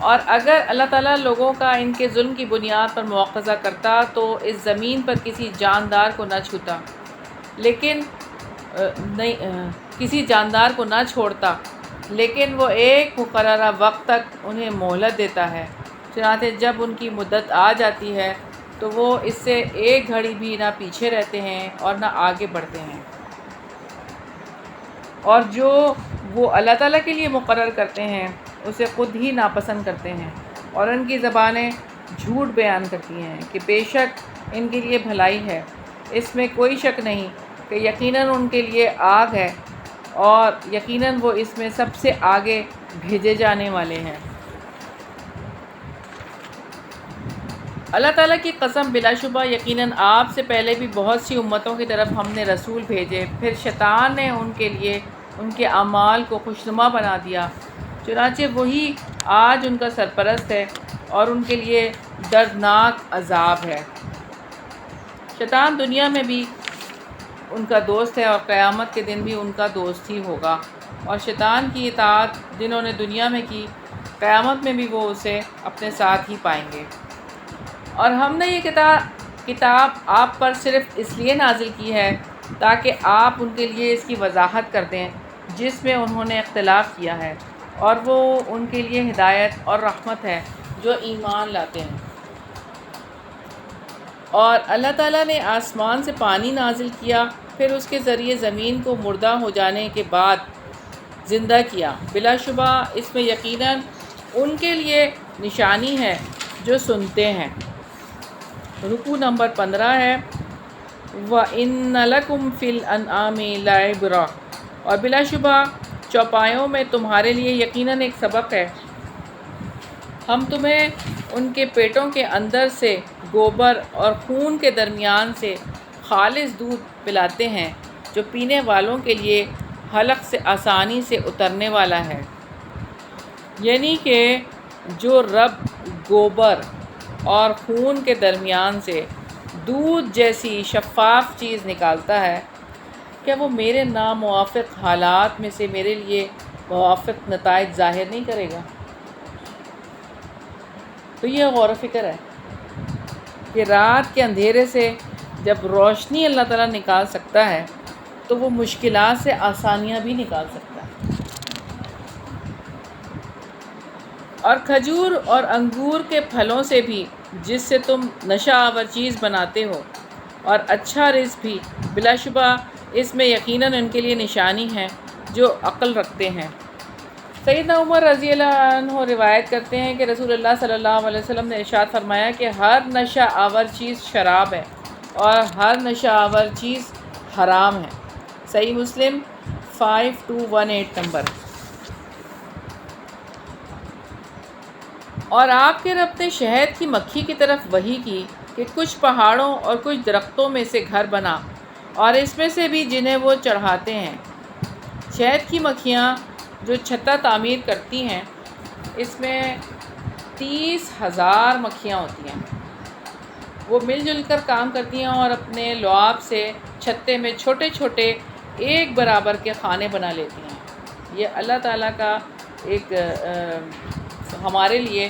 اور اگر اللہ تعالیٰ لوگوں کا ان کے ظلم کی بنیاد پر مواخذہ کرتا تو اس زمین پر کسی جاندار کو نہ چھوتا، لیکن کسی جاندار کو نہ چھوڑتا، لیکن وہ ایک مقررہ وقت تک انہیں مہلت دیتا ہے. چنانچہ جب ان کی مدت آ جاتی ہے تو وہ اس سے ایک گھڑی بھی نہ پیچھے رہتے ہیں اور نہ آگے بڑھتے ہیں. اور جو وہ اللہ تعالیٰ کے لیے مقرر کرتے ہیں اسے خود ہی ناپسند کرتے ہیں، اور ان کی زبانیں جھوٹ بیان کرتی ہیں کہ بے شک ان کے لیے بھلائی ہے۔ اس میں کوئی شک نہیں کہ یقیناً ان کے لیے آگ ہے، اور یقیناً وہ اس میں سب سے آگے بھیجے جانے والے ہیں۔ اللہ تعالیٰ کی قسم، بلا شبہ یقیناً آپ سے پہلے بھی بہت سی امتوں کی طرف ہم نے رسول بھیجے، پھر شیطان نے ان کے لیے ان کے اعمال کو خوشنما بنا دیا، چنانچہ وہی آج ان کا سرپرست ہے اور ان کے لیے دردناک عذاب ہے۔ شیطان دنیا میں بھی ان کا دوست ہے اور قیامت کے دن بھی ان کا دوست ہی ہوگا، اور شیطان کی اطاعت جنہوں نے دنیا میں کی، قیامت میں بھی وہ اسے اپنے ساتھ ہی پائیں گے۔ اور ہم نے یہ کتاب آپ پر صرف اس لیے نازل کی ہے تاکہ آپ ان کے لیے اس کی وضاحت کر دیں جس میں انہوں نے اختلاف کیا ہے، اور وہ ان کے لیے ہدایت اور رحمت ہے جو ایمان لاتے ہیں۔ اور اللہ تعالیٰ نے آسمان سے پانی نازل کیا، پھر اس کے ذریعے زمین کو مردہ ہو جانے کے بعد زندہ کیا۔ بلا شبہ اس میں یقیناً ان کے لیے نشانی ہے جو سنتے ہیں۔ رکوع نمبر 15 ہے، وَإِنَّ لَكُمْ فِي الْأَنْعَامِ لَعِبْرَةً، اور بلا شبہ چوپایوں میں تمہارے لیے یقیناً ایک سبق ہے۔ ہم تمہیں ان کے پیٹوں کے اندر سے گوبر اور خون کے درمیان سے خالص دودھ پلاتے ہیں جو پینے والوں کے لیے حلق سے آسانی سے اترنے والا ہے، یعنی کہ جو رب گوبر اور خون کے درمیان سے دودھ جیسی شفاف چیز نکالتا ہے، کیا وہ میرے ناموافق حالات میں سے میرے لیے موافق نتائج ظاہر نہیں کرے گا؟ تو یہ غور و فکر ہے کہ رات کے اندھیرے سے جب روشنی اللہ تعالیٰ نکال سکتا ہے تو وہ مشکلات سے آسانیاں بھی نکال سکتا ہے۔ اور کھجور اور انگور کے پھلوں سے بھی جس سے تم نشہ آور چیز بناتے ہو، اور اچھا رزق بھی، بلا شبہ اس میں یقیناً ان کے لیے نشانی ہے جو عقل رکھتے ہیں۔ سیدنا عمر رضی اللہ عنہ روایت کرتے ہیں کہ رسول اللہ صلی اللہ علیہ وسلم نے ارشاد فرمایا کہ ہر نشہ آور چیز شراب ہے اور ہر نشہ آور چیز حرام ہے۔ صحیح مسلم 5218 نمبر۔ اور آپ کے رب نے شہد کی مکھی کی طرف وحی کی کہ کچھ پہاڑوں اور کچھ درختوں میں سے گھر بنا، اور اس میں سے بھی جنہیں وہ چڑھاتے ہیں۔ شہد کی مکھیاں جو چھتا تعمیر کرتی ہیں، اس میں 30,000 مکھیاں ہوتی ہیں۔ وہ مل جل کر کام کرتی ہیں اور اپنے لعاب سے چھتے میں چھوٹے چھوٹے ایک برابر کے خانے بنا لیتی ہیں۔ یہ اللہ تعالیٰ کا ایک ہمارے لیے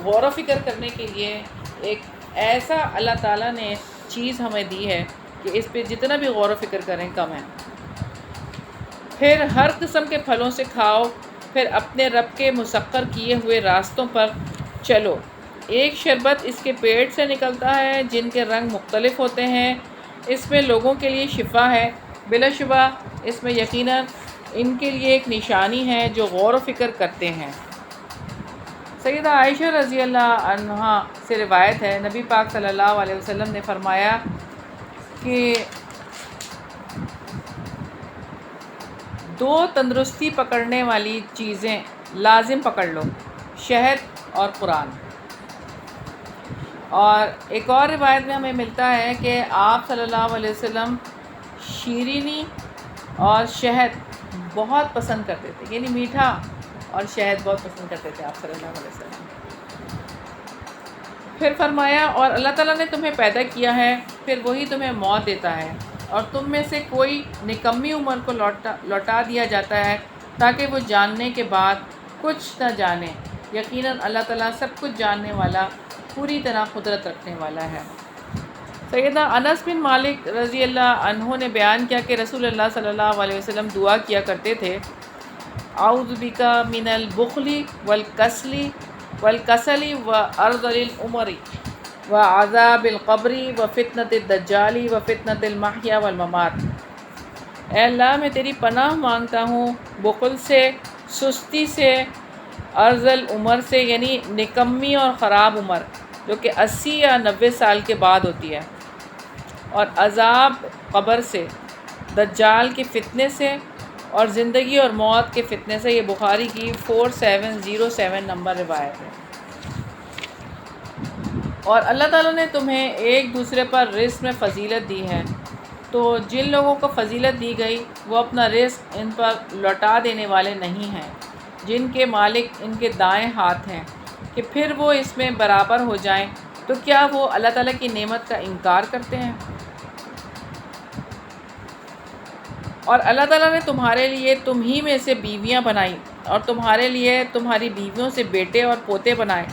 غور و فکر کرنے کے لیے ایک ایسا اللہ تعالیٰ نے چیز ہمیں دی ہے کہ اس پہ جتنا بھی غور و فکر کریں کم ہے۔ پھر ہر قسم کے پھلوں سے کھاؤ، پھر اپنے رب کے مسخر کیے ہوئے راستوں پر چلو۔ ایک شربت اس کے پیٹ سے نکلتا ہے جن کے رنگ مختلف ہوتے ہیں، اس میں لوگوں کے لیے شفا ہے، بلا شبہ اس میں یقیناً ان کے لیے ایک نشانی ہے جو غور و فکر کرتے ہیں۔ سیدہ عائشہ رضی اللہ عنہا سے روایت ہے، نبی پاک صلی اللہ علیہ وسلم نے فرمایا کہ دو تندرستی پکڑنے والی چیزیں لازم پکڑ لو، شہد اور قرآن۔ اور ایک اور روایت میں ہمیں ملتا ہے کہ آپ صلی اللہ علیہ وسلم شیرینی اور شہد بہت پسند کرتے تھے، یعنی میٹھا اور شہد بہت پسند کرتے تھے آپ صلی اللہ علیہ وسلم۔ پھر فرمایا، اور اللہ تعالیٰ نے تمہیں پیدا کیا ہے، پھر وہی تمہیں موت دیتا ہے، اور تم میں سے کوئی نکمی عمر کو لوٹا دیا جاتا ہے تاکہ وہ جاننے کے بعد کچھ نہ جانے۔ یقیناً اللہ تعالیٰ سب کچھ جاننے والا، پوری طرح قدرت رکھنے والا ہے۔ سیدنا انس بن مالک رضی اللہ عنہ نے بیان کیا کہ رسول اللہ صلی اللہ علیہ وسلم دعا کیا کرتے تھے، اعوذ بک من البخل والکسل وارذل العمر وعذاب القبر وفتنة الدجال وفتنة المحیا والممات۔ اے اللہ میں تیری پناہ مانگتا ہوں بخل سے، سستی سے، ارذل عمر سے یعنی نکمی اور خراب عمر جو کہ 80 یا 90 سال کے بعد ہوتی ہے، اور عذاب قبر سے، دجال کے فتنے سے، اور زندگی اور موت کے فتنے سے۔ یہ بخاری کی 4707 نمبر روایت ہے۔ اور اللہ تعالیٰ نے تمہیں ایک دوسرے پر رزق میں فضیلت دی ہے، تو جن لوگوں کو فضیلت دی گئی وہ اپنا رزق ان پر لوٹا دینے والے نہیں ہیں، جن کے مالک ان کے دائیں ہاتھ ہیں، کہ پھر وہ اس میں برابر ہو جائیں، تو کیا وہ اللہ تعالیٰ کی نعمت کا انکار کرتے ہیں؟ اور اللہ تعالیٰ نے تمہارے لیے تم ہی میں سے بیویاں بنائی، اور تمہارے لیے تمہاری بیویوں سے بیٹے اور پوتے بنائے،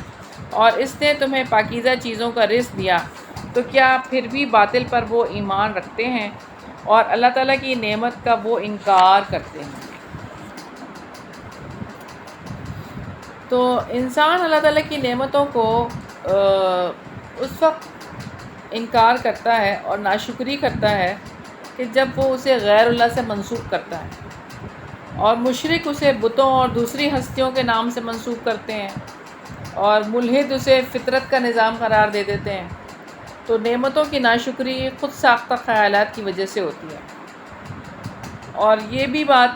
اور اس نے تمہیں پاکیزہ چیزوں کا رزق دیا، تو کیا پھر بھی باطل پر وہ ایمان رکھتے ہیں اور اللہ تعالیٰ کی نعمت کا وہ انکار کرتے ہیں؟ تو انسان اللہ تعالیٰ کی نعمتوں کو اس وقت انکار کرتا ہے اور ناشکری کرتا ہے کہ جب وہ اسے غیر اللہ سے منسوب کرتا ہے، اور مشرک اسے بتوں اور دوسری ہستیوں کے نام سے منسوب کرتے ہیں، اور ملحد اسے فطرت کا نظام قرار دے دیتے ہیں۔ تو نعمتوں کی ناشکری خود ساختہ خیالات کی وجہ سے ہوتی ہے۔ اور یہ بھی بات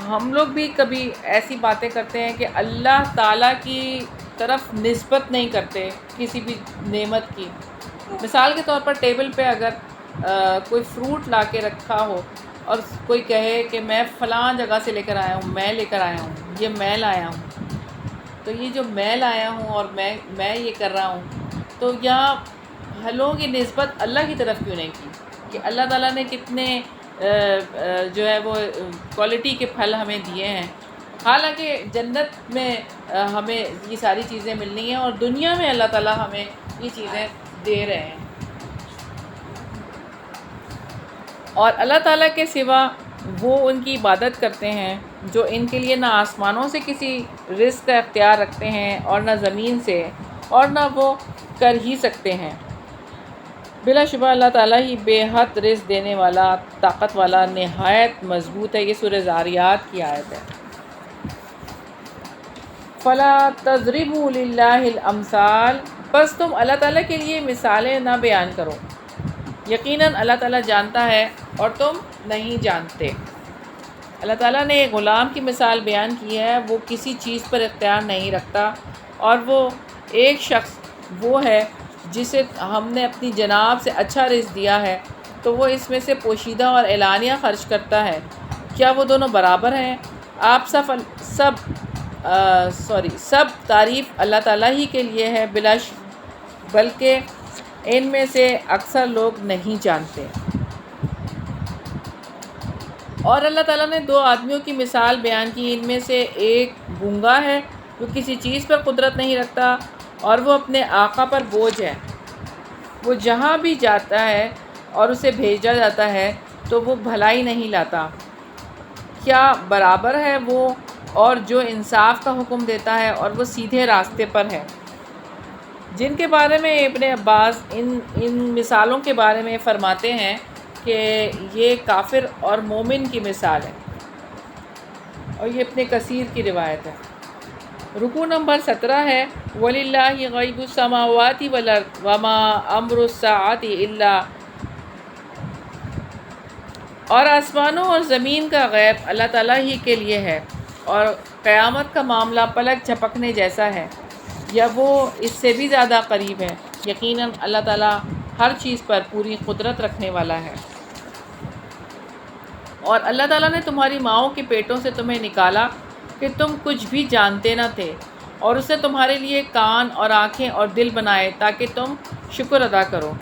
ہم لوگ بھی کبھی ایسی باتیں کرتے ہیں کہ اللہ تعالیٰ کی طرف نسبت نہیں کرتے کسی بھی نعمت کی۔ مثال کے طور پر ٹیبل پہ اگر کوئی فروٹ لا کے رکھا ہو اور کوئی کہے کہ میں فلاں جگہ سے لے کر آیا ہوں، میں لے کر آیا ہوں، یہ میں لایا ہوں، تو یہ جو میں لایا ہوں اور میں یہ کر رہا ہوں، تو یہاں پھلوں کی نسبت اللہ کی طرف کیوں نہیں کی کہ اللہ تعالیٰ نے کتنے جو ہے وہ کوالٹی کے پھل ہمیں دیے ہیں، حالانکہ جنت میں ہمیں یہ ساری چیزیں ملنی ہیں، اور دنیا میں اللہ تعالیٰ ہمیں یہ چیزیں دے رہے ہیں۔ اور اللہ تعالیٰ کے سوا وہ ان کی عبادت کرتے ہیں جو ان کے لیے نہ آسمانوں سے کسی رزق کا اختیار رکھتے ہیں اور نہ زمین سے، اور نہ وہ کر ہی سکتے ہیں۔ بلا شبہ اللہ تعالیٰ ہی بے حد رزق دینے والا، طاقت والا، نہایت مضبوط ہے۔ یہ سورہ ذاریات کی آیت ہے۔ فَلَا تَضْرِبُوا لِلَّهِ الْأَمْثَالَ، بس تم اللہ تعالیٰ کے لیے مثالیں نہ بیان کرو، یقیناً اللہ تعالیٰ جانتا ہے اور تم نہیں جانتے۔ اللہ تعالیٰ نے ایک غلام کی مثال بیان کی ہے، وہ کسی چیز پر اختیار نہیں رکھتا، اور وہ ایک شخص وہ ہے جسے ہم نے اپنی جناب سے اچھا رزق دیا ہے، تو وہ اس میں سے پوشیدہ اور اعلانیہ خرچ کرتا ہے۔ کیا وہ دونوں برابر ہیں؟ آپ سب تعریف اللہ تعالیٰ ہی کے لیے ہے، بلکہ ان میں سے اکثر لوگ نہیں جانتے۔ اور اللہ تعالیٰ نے دو آدمیوں کی مثال بیان کی، ان میں سے ایک گونگا ہے جو کسی چیز پر قدرت نہیں رکھتا، اور وہ اپنے آقا پر بوجھ ہے، وہ جہاں بھی جاتا ہے اور اسے بھیجا جاتا ہے تو وہ بھلائی نہیں لاتا۔ کیا برابر ہے وہ اور جو انصاف کا حکم دیتا ہے اور وہ سیدھے راستے پر ہے؟ جن کے بارے میں ابن عباس ان مثالوں کے بارے میں فرماتے ہیں کہ یہ کافر اور مومن کی مثال ہے، اور یہ ابن کثیر کی روایت ہے۔ رکوع نمبر 17 ہے، وَلِلَّهِ غَيْبُ السَّمَاوَاتِ وَالْأَرْضِ وَمَا أَمْرُ السَّاعَةِ إِلَّا، اور آسمانوں اور زمین کا غیب اللہ تعالیٰ ہی کے لیے ہے، اور قیامت کا معاملہ پلک جھپکنے جیسا ہے، یا وہ اس سے بھی زیادہ قریب ہے۔ یقیناً اللہ تعالیٰ ہر چیز پر پوری قدرت رکھنے والا ہے۔ اور اللہ تعالیٰ نے تمہاری ماؤں کے پیٹوں سے تمہیں نکالا کہ تم کچھ بھی جانتے نہ تھے، اور اس نے تمہارے لیے کان اور آنکھیں اور دل بنائے تاکہ تم شکر ادا کرو۔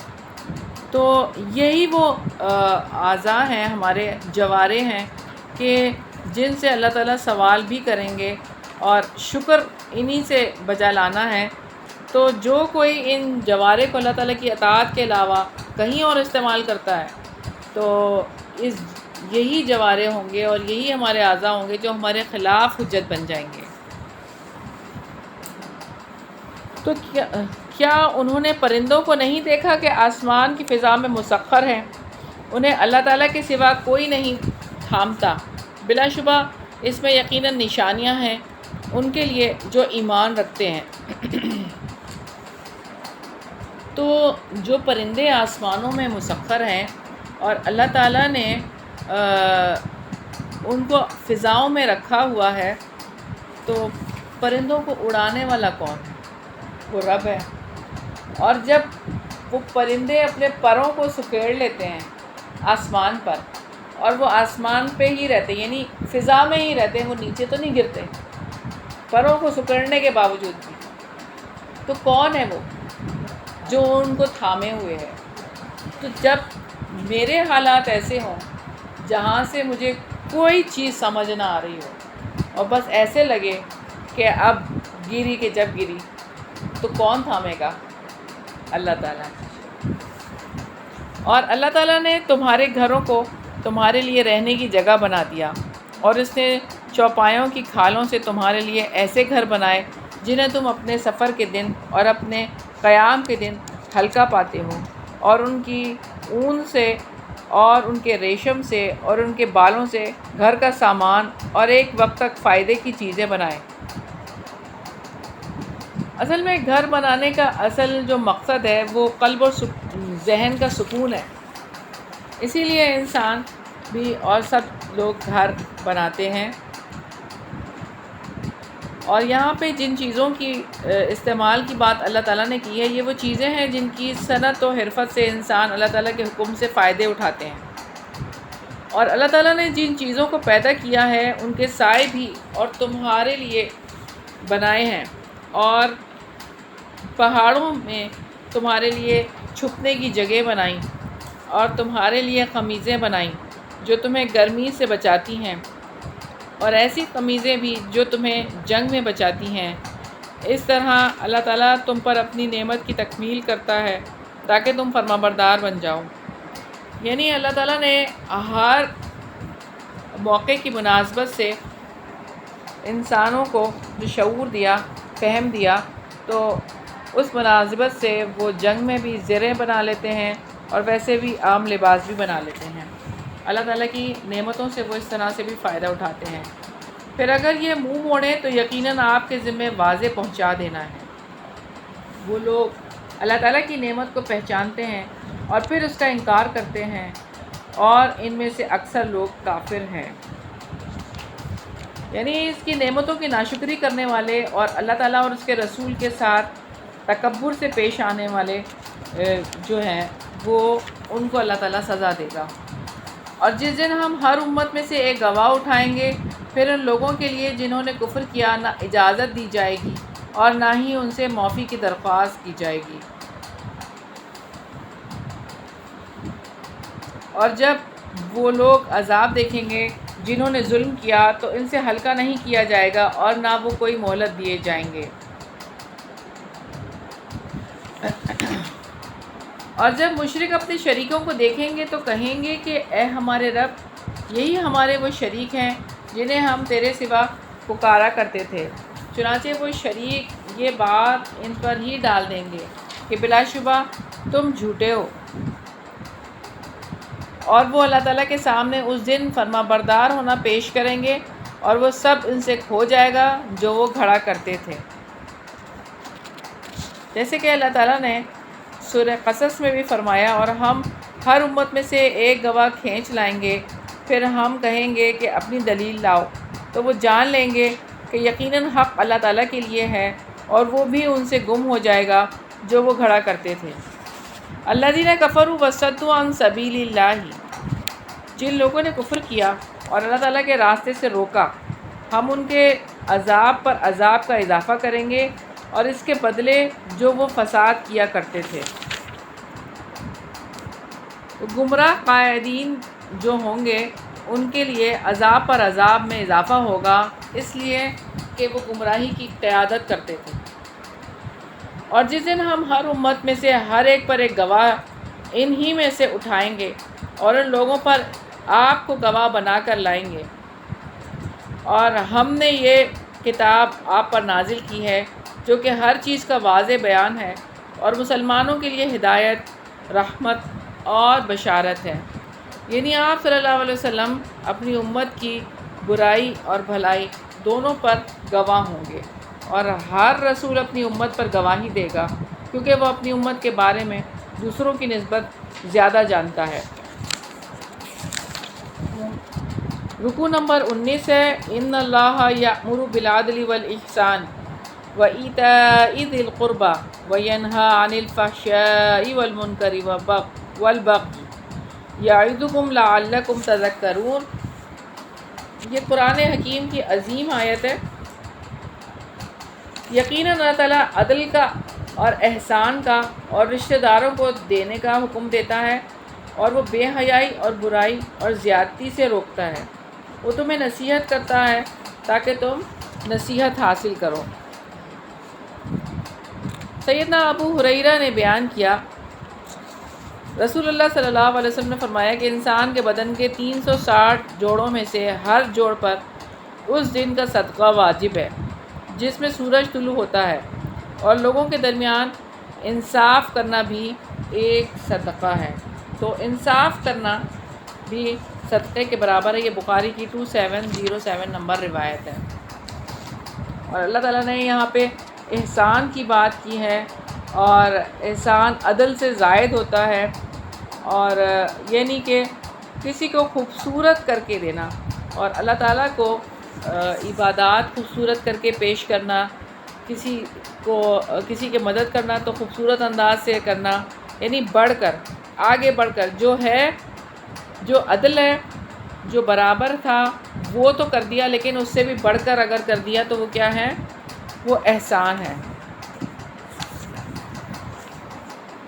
تو یہی وہ اعضاء ہیں، ہمارے جوارے ہیں کہ جن سے اللہ تعالیٰ سوال بھی کریں گے، اور شکر انہی سے بجا لانا ہے۔ تو جو کوئی ان جوارے کو اللہ تعالیٰ کی اطاعت کے علاوہ کہیں اور استعمال کرتا ہے، تو یہی جوارے ہوں گے اور یہی ہمارے اعضاء ہوں گے جو ہمارے خلاف حجت بن جائیں گے۔ تو کیا انہوں نے پرندوں کو نہیں دیکھا کہ آسمان کی فضا میں مسخر ہیں، انہیں اللہ تعالیٰ کے سوا کوئی نہیں تھامتا۔ بلا شبہ اس میں یقیناً نشانیاں ہیں ان کے لیے جو ایمان رکھتے ہیں۔ تو جو پرندے آسمانوں میں مسخر ہیں اور اللہ تعالیٰ نے ان کو فضاؤں میں رکھا ہوا ہے، تو پرندوں کو اڑانے والا کون ہے؟ وہ رب ہے۔ اور جب وہ پرندے اپنے پروں کو سکیڑ لیتے ہیں آسمان پر، اور وہ آسمان پہ ہی رہتے ہیں، یعنی فضا میں ہی رہتے ہیں، وہ نیچے تو نہیں گرتے پروں کو سکڑنے کے باوجود بھی، تو کون ہے وہ جو ان کو تھامے ہوئے ہے؟ تو جب میرے حالات ایسے ہوں جہاں سے مجھے کوئی چیز سمجھ نہ آ رہی ہو اور بس ایسے لگے کہ اب گری کہ جب گری، تو کون تھامے گا؟ اللہ تعالیٰ۔ اور اللہ تعالیٰ نے تمہارے گھروں کو تمہارے لیے رہنے کی جگہ بنا دیا، اور اس نے چوپایوں کی کھالوں سے تمہارے لیے ایسے گھر بنائے جنہیں تم اپنے سفر کے دن اور اپنے قیام کے دن ہلکا پاتے ہو، اور ان کی اون سے اور ان کے ریشم سے اور ان کے بالوں سے گھر کا سامان اور ایک وقت تک فائدے کی چیزیں بنائیں۔ اصل میں گھر بنانے کا اصل جو مقصد ہے وہ قلب اور ذہن کا سکون ہے۔ اسی لیے انسان بھی اور سب لوگ گھر بناتے ہیں۔ اور یہاں پہ جن چیزوں کی استعمال کی بات اللہ تعالیٰ نے کی ہے، یہ وہ چیزیں ہیں جن کی صنعت و حرفت سے انسان اللہ تعالیٰ کے حکم سے فائدے اٹھاتے ہیں۔ اور اللہ تعالیٰ نے جن چیزوں کو پیدا کیا ہے ان کے سائے بھی اور تمہارے لیے بنائے ہیں، اور پہاڑوں میں تمہارے لیے چھپنے کی جگہ بنائیں، اور تمہارے لیے قمیضیں بنائیں جو تمہیں گرمی سے بچاتی ہیں، اور ایسی قمیضیں بھی جو تمہیں جنگ میں بچاتی ہیں۔ اس طرح اللہ تعالیٰ تم پر اپنی نعمت کی تکمیل کرتا ہے تاکہ تم فرمانبردار بن جاؤ۔ یعنی اللہ تعالیٰ نے ہر موقع کی مناسبت سے انسانوں کو جو شعور دیا، فہم دیا، تو اس مناسبت سے وہ جنگ میں بھی زریں بنا لیتے ہیں اور ویسے بھی عام لباس بھی بنا لیتے ہیں۔ اللہ تعالیٰ کی نعمتوں سے وہ اس طرح سے بھی فائدہ اٹھاتے ہیں۔ پھر اگر یہ منہ موڑیں تو یقیناً آپ کے ذمہ واضح پہنچا دینا ہے۔ وہ لوگ اللہ تعالیٰ کی نعمت کو پہچانتے ہیں اور پھر اس کا انکار کرتے ہیں، اور ان میں سے اکثر لوگ کافر ہیں۔ یعنی اس کی نعمتوں کی ناشکری کرنے والے اور اللہ تعالیٰ اور اس کے رسول کے ساتھ تکبر سے پیش آنے والے جو ہیں، وہ ان کو اللہ تعالیٰ سزا دے گا۔ اور جس دن ہم ہر امت میں سے ایک گواہ اٹھائیں گے، پھر ان لوگوں کے لیے جنہوں نے کفر کیا نہ اجازت دی جائے گی اور نہ ہی ان سے معافی کی درخواست کی جائے گی۔ اور جب وہ لوگ عذاب دیکھیں گے جنہوں نے ظلم کیا، تو ان سے ہلکا نہیں کیا جائے گا اور نہ وہ کوئی مہلت دیے جائیں گے۔ اور جب مشرک اپنے شریکوں کو دیکھیں گے تو کہیں گے کہ اے ہمارے رب، یہی ہمارے وہ شریک ہیں جنہیں ہم تیرے سوا پکارا کرتے تھے۔ چنانچہ وہ شریک یہ بات ان پر ہی ڈال دیں گے کہ بلا شبہ تم جھوٹے ہو، اور وہ اللہ تعالیٰ کے سامنے اس دن فرما بردار ہونا پیش کریں گے، اور وہ سب ان سے کھو جائے گا جو وہ گھڑا کرتے تھے۔ جیسے کہ اللہ تعالیٰ نے سورہ قصص میں بھی فرمایا، اور ہم ہر امت میں سے ایک گواہ کھینچ لائیں گے، پھر ہم کہیں گے کہ اپنی دلیل لاؤ، تو وہ جان لیں گے کہ یقیناً حق اللہ تعالیٰ کے لیے ہے، اور وہ بھی ان سے گم ہو جائے گا جو وہ گھڑا کرتے تھے۔ الذین کفروا وصدوا عن سبیل اللہ، جن لوگوں نے کفر کیا اور اللہ تعالیٰ کے راستے سے روکا، ہم ان کے عذاب پر عذاب کا اضافہ کریں گے، اور اس کے بدلے جو وہ فساد کیا کرتے تھے۔ گمراہ قائدین جو ہوں گے ان کے لیے عذاب پر عذاب میں اضافہ ہوگا، اس لیے کہ وہ گمراہی کی قیادت کرتے تھے۔ اور جس دن ہم ہر امت میں سے ہر ایک پر ایک گواہ انہی میں سے اٹھائیں گے، اور ان لوگوں پر آپ کو گواہ بنا کر لائیں گے، اور ہم نے یہ کتاب آپ پر نازل کی ہے جو کہ ہر چیز کا واضح بیان ہے، اور مسلمانوں کے لیے ہدایت، رحمت اور بشارت ہے۔ یعنی آپ صلی اللہ علیہ وسلم اپنی امت کی برائی اور بھلائی دونوں پر گواہ ہوں گے، اور ہر رسول اپنی امت پر گواہی دے گا، کیونکہ وہ اپنی امت کے بارے میں دوسروں کی نسبت زیادہ جانتا ہے۔ رکوع نمبر 19 ہے، ان اللہ یأمر بالعدل والاحسان وایتاء ذی القربى وینہی عن الفحشاء والمنکر والبغی یعظکم لعلکم تذکرون۔ یہ قرآن حکیم کی عظیم آیت ہے۔ یقیناً اللہ تعالیٰ عدل کا اور احسان کا اور رشتہ داروں کو دینے کا حکم دیتا ہے، اور وہ بے حیائی اور برائی اور زیادتی سے روکتا ہے۔ وہ تمہیں نصیحت کرتا ہے تاکہ تم نصیحت حاصل کرو۔ سیدنا ابو ہریرہ نے بیان کیا، رسول اللہ صلی اللہ علیہ وسلم نے فرمایا کہ انسان کے بدن کے 360 جوڑوں میں سے ہر جوڑ پر اس دن کا صدقہ واجب ہے جس میں سورج طلوع ہوتا ہے، اور لوگوں کے درمیان انصاف کرنا بھی ایک صدقہ ہے۔ تو انصاف کرنا بھی صدقے کے برابر ہے۔ یہ بخاری کی 2707 نمبر روایت ہے۔ اور اللہ تعالیٰ نے یہاں پہ احسان کی بات کی ہے، اور احسان عدل سے زائد ہوتا ہے، اور یعنی کہ کسی کو خوبصورت کر کے دینا، اور اللہ تعالیٰ کو عبادات خوبصورت کر کے پیش کرنا، کسی کے مدد کرنا تو خوبصورت انداز سے کرنا، یعنی بڑھ کر، آگے بڑھ کر، جو عدل ہے، جو برابر تھا وہ تو کر دیا، لیکن اس سے بھی بڑھ کر اگر کر دیا تو وہ کیا ہے؟ وہ احسان ہے۔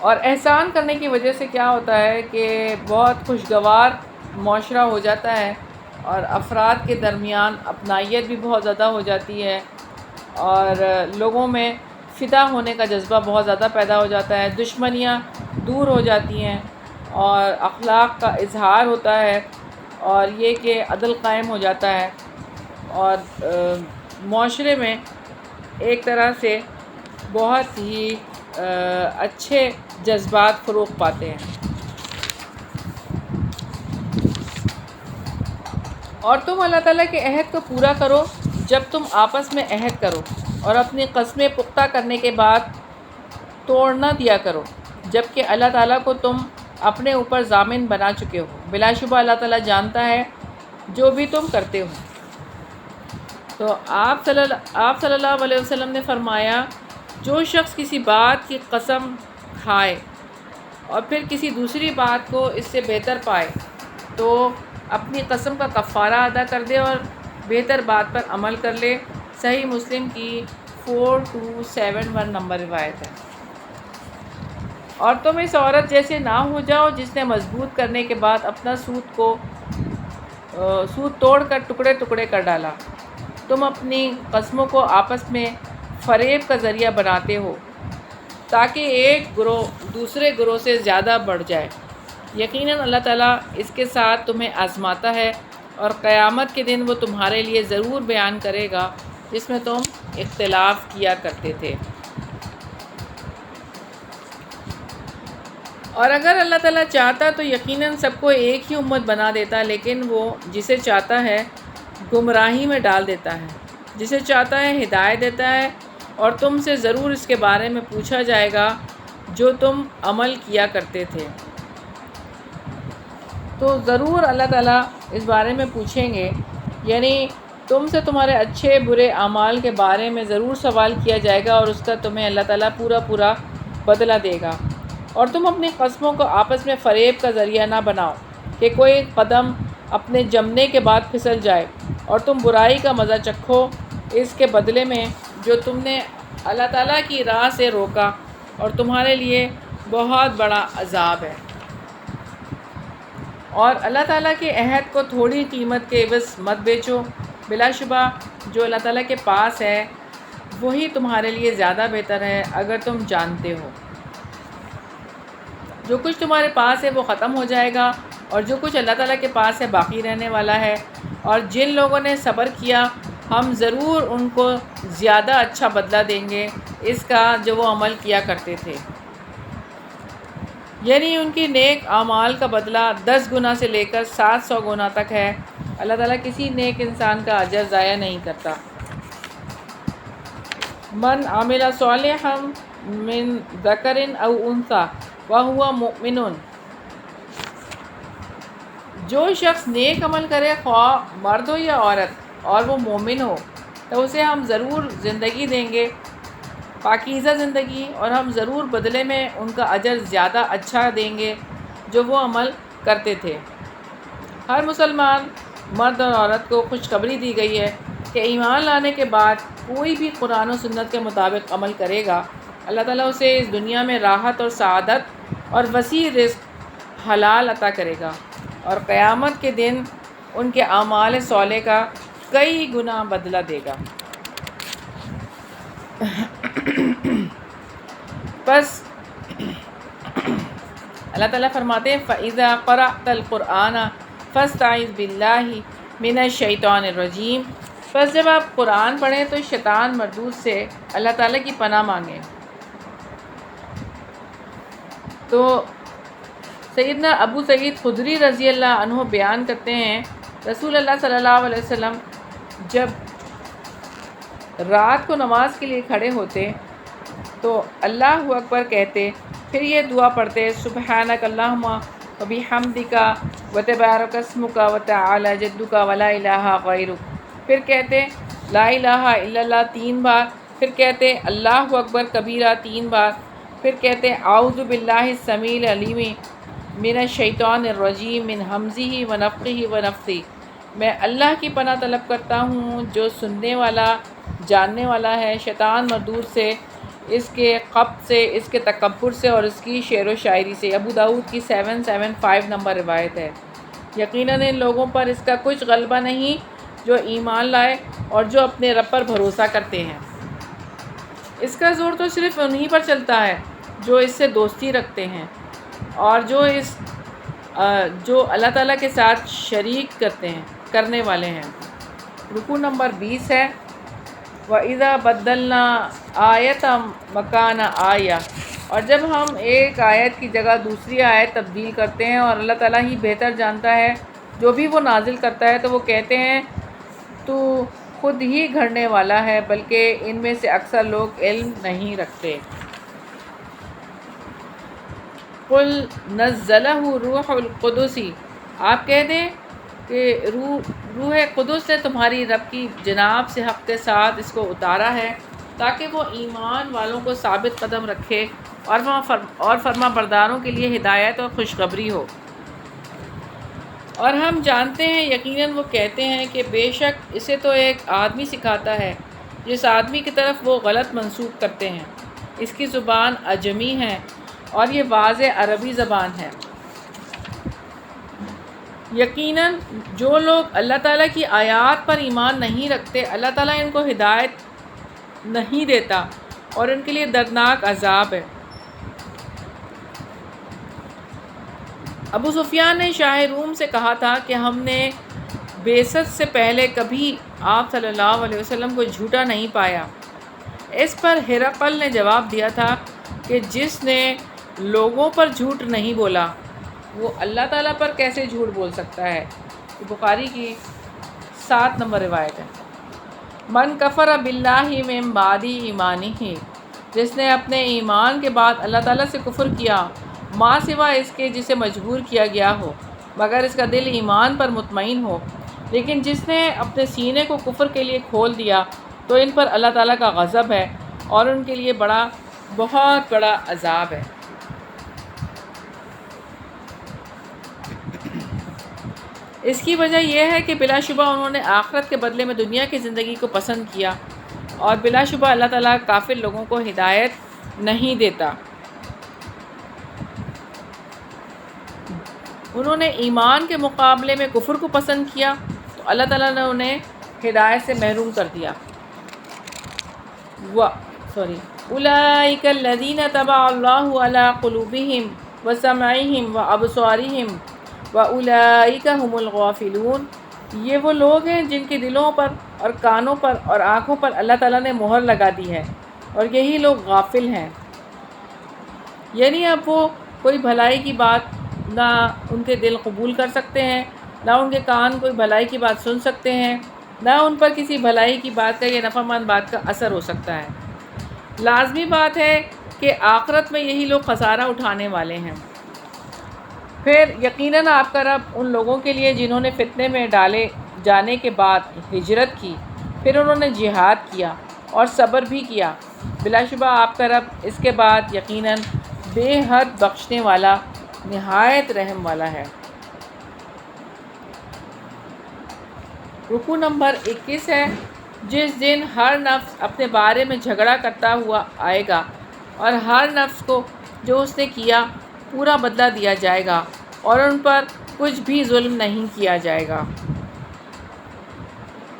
اور احسان کرنے کی وجہ سے کیا ہوتا ہے کہ بہت خوشگوار معاشرہ ہو جاتا ہے، اور افراد کے درمیان اپنائیت بھی بہت زیادہ ہو جاتی ہے، اور لوگوں میں فدا ہونے کا جذبہ بہت زیادہ پیدا ہو جاتا ہے، دشمنیاں دور ہو جاتی ہیں، اور اخلاق کا اظہار ہوتا ہے، اور یہ کہ عدل قائم ہو جاتا ہے، اور معاشرے میں ایک طرح سے بہت ہی اچھے جذبات فروغ پاتے ہیں۔ اور تم اللہ تعالیٰ کے عہد کو پورا کرو جب تم آپس میں عہد کرو، اور اپنی قسمیں پختہ کرنے کے بعد توڑ نہ دیا کرو، جبکہ اللہ تعالیٰ کو تم اپنے اوپر ضامن بنا چکے ہو۔ بلا شبہ اللہ تعالیٰ جانتا ہے جو بھی تم کرتے ہو۔ تو آپ صلی اللہ علیہ وسلم نے فرمایا، جو شخص کسی بات کی قسم کھائے اور پھر کسی دوسری بات کو اس سے بہتر پائے تو اپنی قسم کا کفارہ ادا کر دے اور بہتر بات پر عمل کر لے۔ صحیح مسلم کی 4271 نمبر روایت ہے۔ اور تم اس عورت جیسے نہ ہو جاؤ جس نے مضبوط کرنے کے بعد اپنا سود توڑ کر ٹکڑے ٹکڑے کر ڈالا۔ تم اپنی قسموں کو آپس میں فریب کا ذریعہ بناتے ہو تاکہ ایک گروہ دوسرے گروہ سے زیادہ بڑھ جائے۔ یقیناً اللہ تعالیٰ اس کے ساتھ تمہیں آزماتا ہے، اور قیامت کے دن وہ تمہارے لیے ضرور بیان کرے گا جس میں تم اختلاف کیا کرتے تھے۔ اور اگر اللہ تعالیٰ چاہتا تو یقیناً سب کو ایک ہی امت بنا دیتا، لیکن وہ جسے چاہتا ہے گمراہی میں ڈال دیتا ہے، جسے چاہتا ہے ہدایت دیتا ہے، اور تم سے ضرور اس کے بارے میں پوچھا جائے گا جو تم عمل کیا کرتے تھے۔ تو ضرور اللہ تعالیٰ اس بارے میں پوچھیں گے، یعنی تم سے تمہارے اچھے برے اعمال کے بارے میں ضرور سوال کیا جائے گا، اور اس کا تمہیں اللہ تعالیٰ پورا بدلہ دے گا۔ اور تم اپنی قسموں کو آپس میں فریب کا ذریعہ نہ بناؤ کہ کوئی قدم اپنے جمنے کے بعد پھسل جائے، اور تم برائی کا مزہ چکھو اس کے بدلے میں جو تم نے اللہ تعالیٰ کی راہ سے روکا، اور تمہارے لیے بہت بڑا عذاب ہے۔ اور اللہ تعالیٰ کے عہد کو تھوڑی قیمت کے عوض مت بیچو، بلا شبہ جو اللہ تعالیٰ کے پاس ہے وہی تمہارے لیے زیادہ بہتر ہے اگر تم جانتے ہو۔ جو کچھ تمہارے پاس ہے وہ ختم ہو جائے گا، اور جو کچھ اللہ تعالیٰ کے پاس ہے باقی رہنے والا ہے۔ اور جن لوگوں نے صبر کیا ہم ضرور ان کو زیادہ اچھا بدلہ دیں گے اس کا جو وہ عمل کیا کرتے تھے۔ یعنی ان کی نیک اعمال کا بدلہ 10 گنا سے لے کر 700 گنا تک ہے۔ اللہ تعالیٰ کسی نیک انسان کا اجر ضائع نہیں کرتا۔ من عمل صالحا من ذکر او انثی وہو مؤمن، جو شخص نیک عمل کرے خواہ مرد ہو یا عورت اور وہ مومن ہو تو اسے ہم ضرور زندگی دیں گے، پاکیزہ زندگی، اور ہم ضرور بدلے میں ان کا اجر زیادہ اچھا دیں گے جو وہ عمل کرتے تھے۔ ہر مسلمان مرد اور عورت کو خوشخبری دی گئی ہے کہ ایمان لانے کے بعد کوئی بھی قرآن و سنت کے مطابق عمل کرے گا، اللہ تعالیٰ اسے اس دنیا میں راحت اور سعادت اور وسیع رزق حلال عطا کرے گا، اور قیامت کے دن ان کے اعمال صالح کا کئی گنا بدلہ دے گا۔ بس اللہ تعالیٰ فرماتے ہیں فَإِذَا قَرَأْتَ الْقُرْآنَ فَاسْتَعِذْ بِاللَّهِ مِنَ الشَّيْطَانِ الرَّجِيمِ، بس جب آپ قرآن پڑھیں تو شیطان مردود سے اللہ تعالیٰ کی پناہ مانگیں۔ تو سیدنا ابو سعید خدری رضی اللہ عنہ بیان کرتے ہیں رسول اللہ صلی اللہ علیہ وسلم جب رات کو نماز کے لیے کھڑے ہوتے تو اللہ اکبر کہتے، پھر یہ دعا پڑھتے سبحانک اللہم وبحمدک وتبارک اسمک وتعالی جدک ولا الہ غیرک، پھر کہتے لا الہ الا اللہ 3 بار، پھر کہتے اللہ اکبر کبیرہ 3 بار، پھر کہتے اعوذ باللہ السمیع العلیم من الشیطان الرجیم من ہمزہ ونفخہ ونفثہ، میں اللہ کی پناہ طلب کرتا ہوں جو سننے والا جاننے والا ہے شیطان مردود سے، اس کے قبض سے، اس کے تکبر سے اور اس کی شعر و شاعری سے۔ ابو داؤد کی 775 نمبر روایت ہے۔ یقیناً ان لوگوں پر اس کا کچھ غلبہ نہیں جو ایمان لائے اور جو اپنے رب پر بھروسہ کرتے ہیں۔ اس کا زور تو صرف انہی پر چلتا ہے جو اس سے دوستی رکھتے ہیں اور جو اللہ تعالیٰ کے ساتھ شریک کرنے والے ہیں۔ رکوع نمبر 20 ہے وَإِذَا بَدَّلْنَا آیَةً مَكَانَ آیَةٍ، اور جب ہم ایک آیت کی جگہ دوسری آیت تبدیل کرتے ہیں اور اللہ تعالیٰ ہی بہتر جانتا ہے جو بھی وہ نازل کرتا ہے، تو وہ کہتے ہیں تو خود ہی گھڑنے والا ہے، بلکہ ان میں سے اکثر لوگ علم نہیں رکھتے۔ قُلْ نَزَّلَهُ رُوحُ الْقُدُسِ، آپ کہہ دیں کہ روح قدس نے تمہاری رب کی جناب سے حق کے ساتھ اس کو اتارا ہے تاکہ وہ ایمان والوں کو ثابت قدم رکھے اور فرما برداروں کے لیے ہدایت اور خوشخبری ہو۔ اور ہم جانتے ہیں یقیناً وہ کہتے ہیں کہ بے شک اسے تو ایک آدمی سکھاتا ہے جس آدمی کی طرف وہ غلط منسوب کرتے ہیں، اس کی زبان اجمی ہے اور یہ واضح عربی زبان ہے۔ یقیناً جو لوگ اللہ تعالیٰ کی آیات پر ایمان نہیں رکھتے اللہ تعالیٰ ان کو ہدایت نہیں دیتا اور ان کے لیے دردناک عذاب ہے۔ ابو سفیان نے شاہ روم سے کہا تھا کہ ہم نے بعثت سے پہلے کبھی آپ صلی اللہ علیہ وسلم کو جھوٹا نہیں پایا۔ اس پر ہرقل نے جواب دیا تھا کہ جس نے لوگوں پر جھوٹ نہیں بولا وہ اللہ تعالیٰ پر کیسے جھوٹ بول سکتا ہے۔ بخاری کی 7 نمبر روایت ہے۔ من کفر باللہ من بعد ایمانہ، جس نے اپنے ایمان کے بعد اللہ تعالیٰ سے کفر کیا ما سوا اس کے جسے مجبور کیا گیا ہو مگر اس کا دل ایمان پر مطمئن ہو، لیکن جس نے اپنے سینے کو کفر کے لیے کھول دیا تو ان پر اللہ تعالیٰ کا غضب ہے اور ان کے لیے بہت بڑا عذاب ہے۔ اس کی وجہ یہ ہے کہ بلا شبہ انہوں نے آخرت کے بدلے میں دنیا کی زندگی کو پسند کیا، اور بلا شبہ اللہ تعالیٰ کافر لوگوں کو ہدایت نہیں دیتا۔ انہوں نے ایمان کے مقابلے میں کفر کو پسند کیا تو اللہ تعالیٰ نے انہیں ہدایت سے محروم کر دیا۔ اولئک الذین طبع اللہ علی قلوبہم وسمعہم وابصارہم واولئک هم الغافلون، یہ وہ لوگ ہیں جن کے دلوں پر اور کانوں پر اور آنکھوں پر اللہ تعالیٰ نے مہر لگا دی ہے، اور یہی لوگ غافل ہیں۔ یعنی اب وہ کوئی بھلائی کی بات نہ ان کے دل قبول کر سکتے ہیں، نہ ان کے کان کوئی بھلائی کی بات سن سکتے ہیں، نہ ان پر کسی بھلائی کی بات کا یا نفع مند بات کا اثر ہو سکتا ہے۔ لازمی بات ہے کہ آخرت میں یہی لوگ خسارہ اٹھانے والے ہیں۔ پھر یقیناً آپ کا رب ان لوگوں کے لیے جنہوں نے فتنے میں ڈالے جانے کے بعد ہجرت کی، پھر انہوں نے جہاد کیا اور صبر بھی کیا، بلا شبہ آپ کا رب اس کے بعد یقیناً بے حد بخشنے والا، نہایت رحم والا ہے۔ رکوع نمبر 21 ہے، جس دن ہر نفس اپنے بارے میں جھگڑا کرتا ہوا آئے گا اور ہر نفس کو جو اس نے کیا پورا بدلہ دیا جائے گا اور ان پر کچھ بھی ظلم نہیں کیا جائے گا۔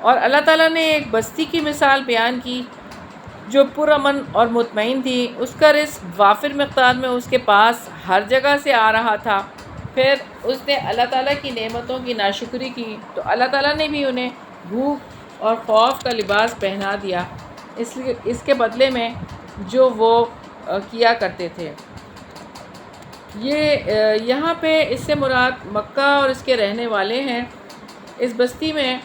اور اللہ تعالیٰ نے ایک بستی کی مثال بیان کی جو پرامن اور مطمئن تھی، اس کا رزق وافر مقدار میں اس کے پاس ہر جگہ سے آ رہا تھا۔ پھر اس نے اللہ تعالیٰ کی نعمتوں کی ناشکری کی تو اللہ تعالیٰ نے بھی انہیں بھوک اور خوف کا لباس پہنا دیا، اس کے بدلے میں جو وہ کیا کرتے تھے۔ یہاں پہ اس سے مراد مکہ اور اس کے رہنے والے ہیں۔ اس بستی میں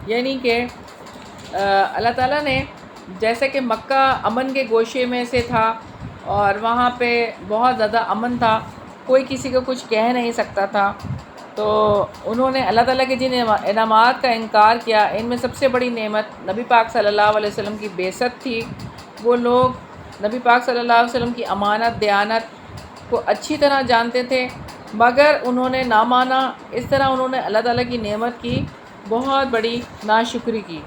یعنی کہ اللہ تعالیٰ نے جیسے کہ مکہ امن کے گوشے میں سے تھا اور وہاں پہ بہت زیادہ امن تھا، کوئی کسی کو کچھ کہہ نہیں سکتا تھا، تو انہوں نے اللہ تعالیٰ کے جن انعامات کا انکار کیا، ان میں سب سے بڑی نعمت نبی پاک صلی اللہ علیہ وسلم کی بعثت تھی۔ وہ لوگ نبی پاک صلی اللہ علیہ وسلم کی امانت دیانت کو اچھی طرح جانتے تھے، مگر انہوں نے نہ مانا، اس طرح انہوں نے اللہ تعالیٰ کی نعمت کی بہت بڑی ناشکری کی۔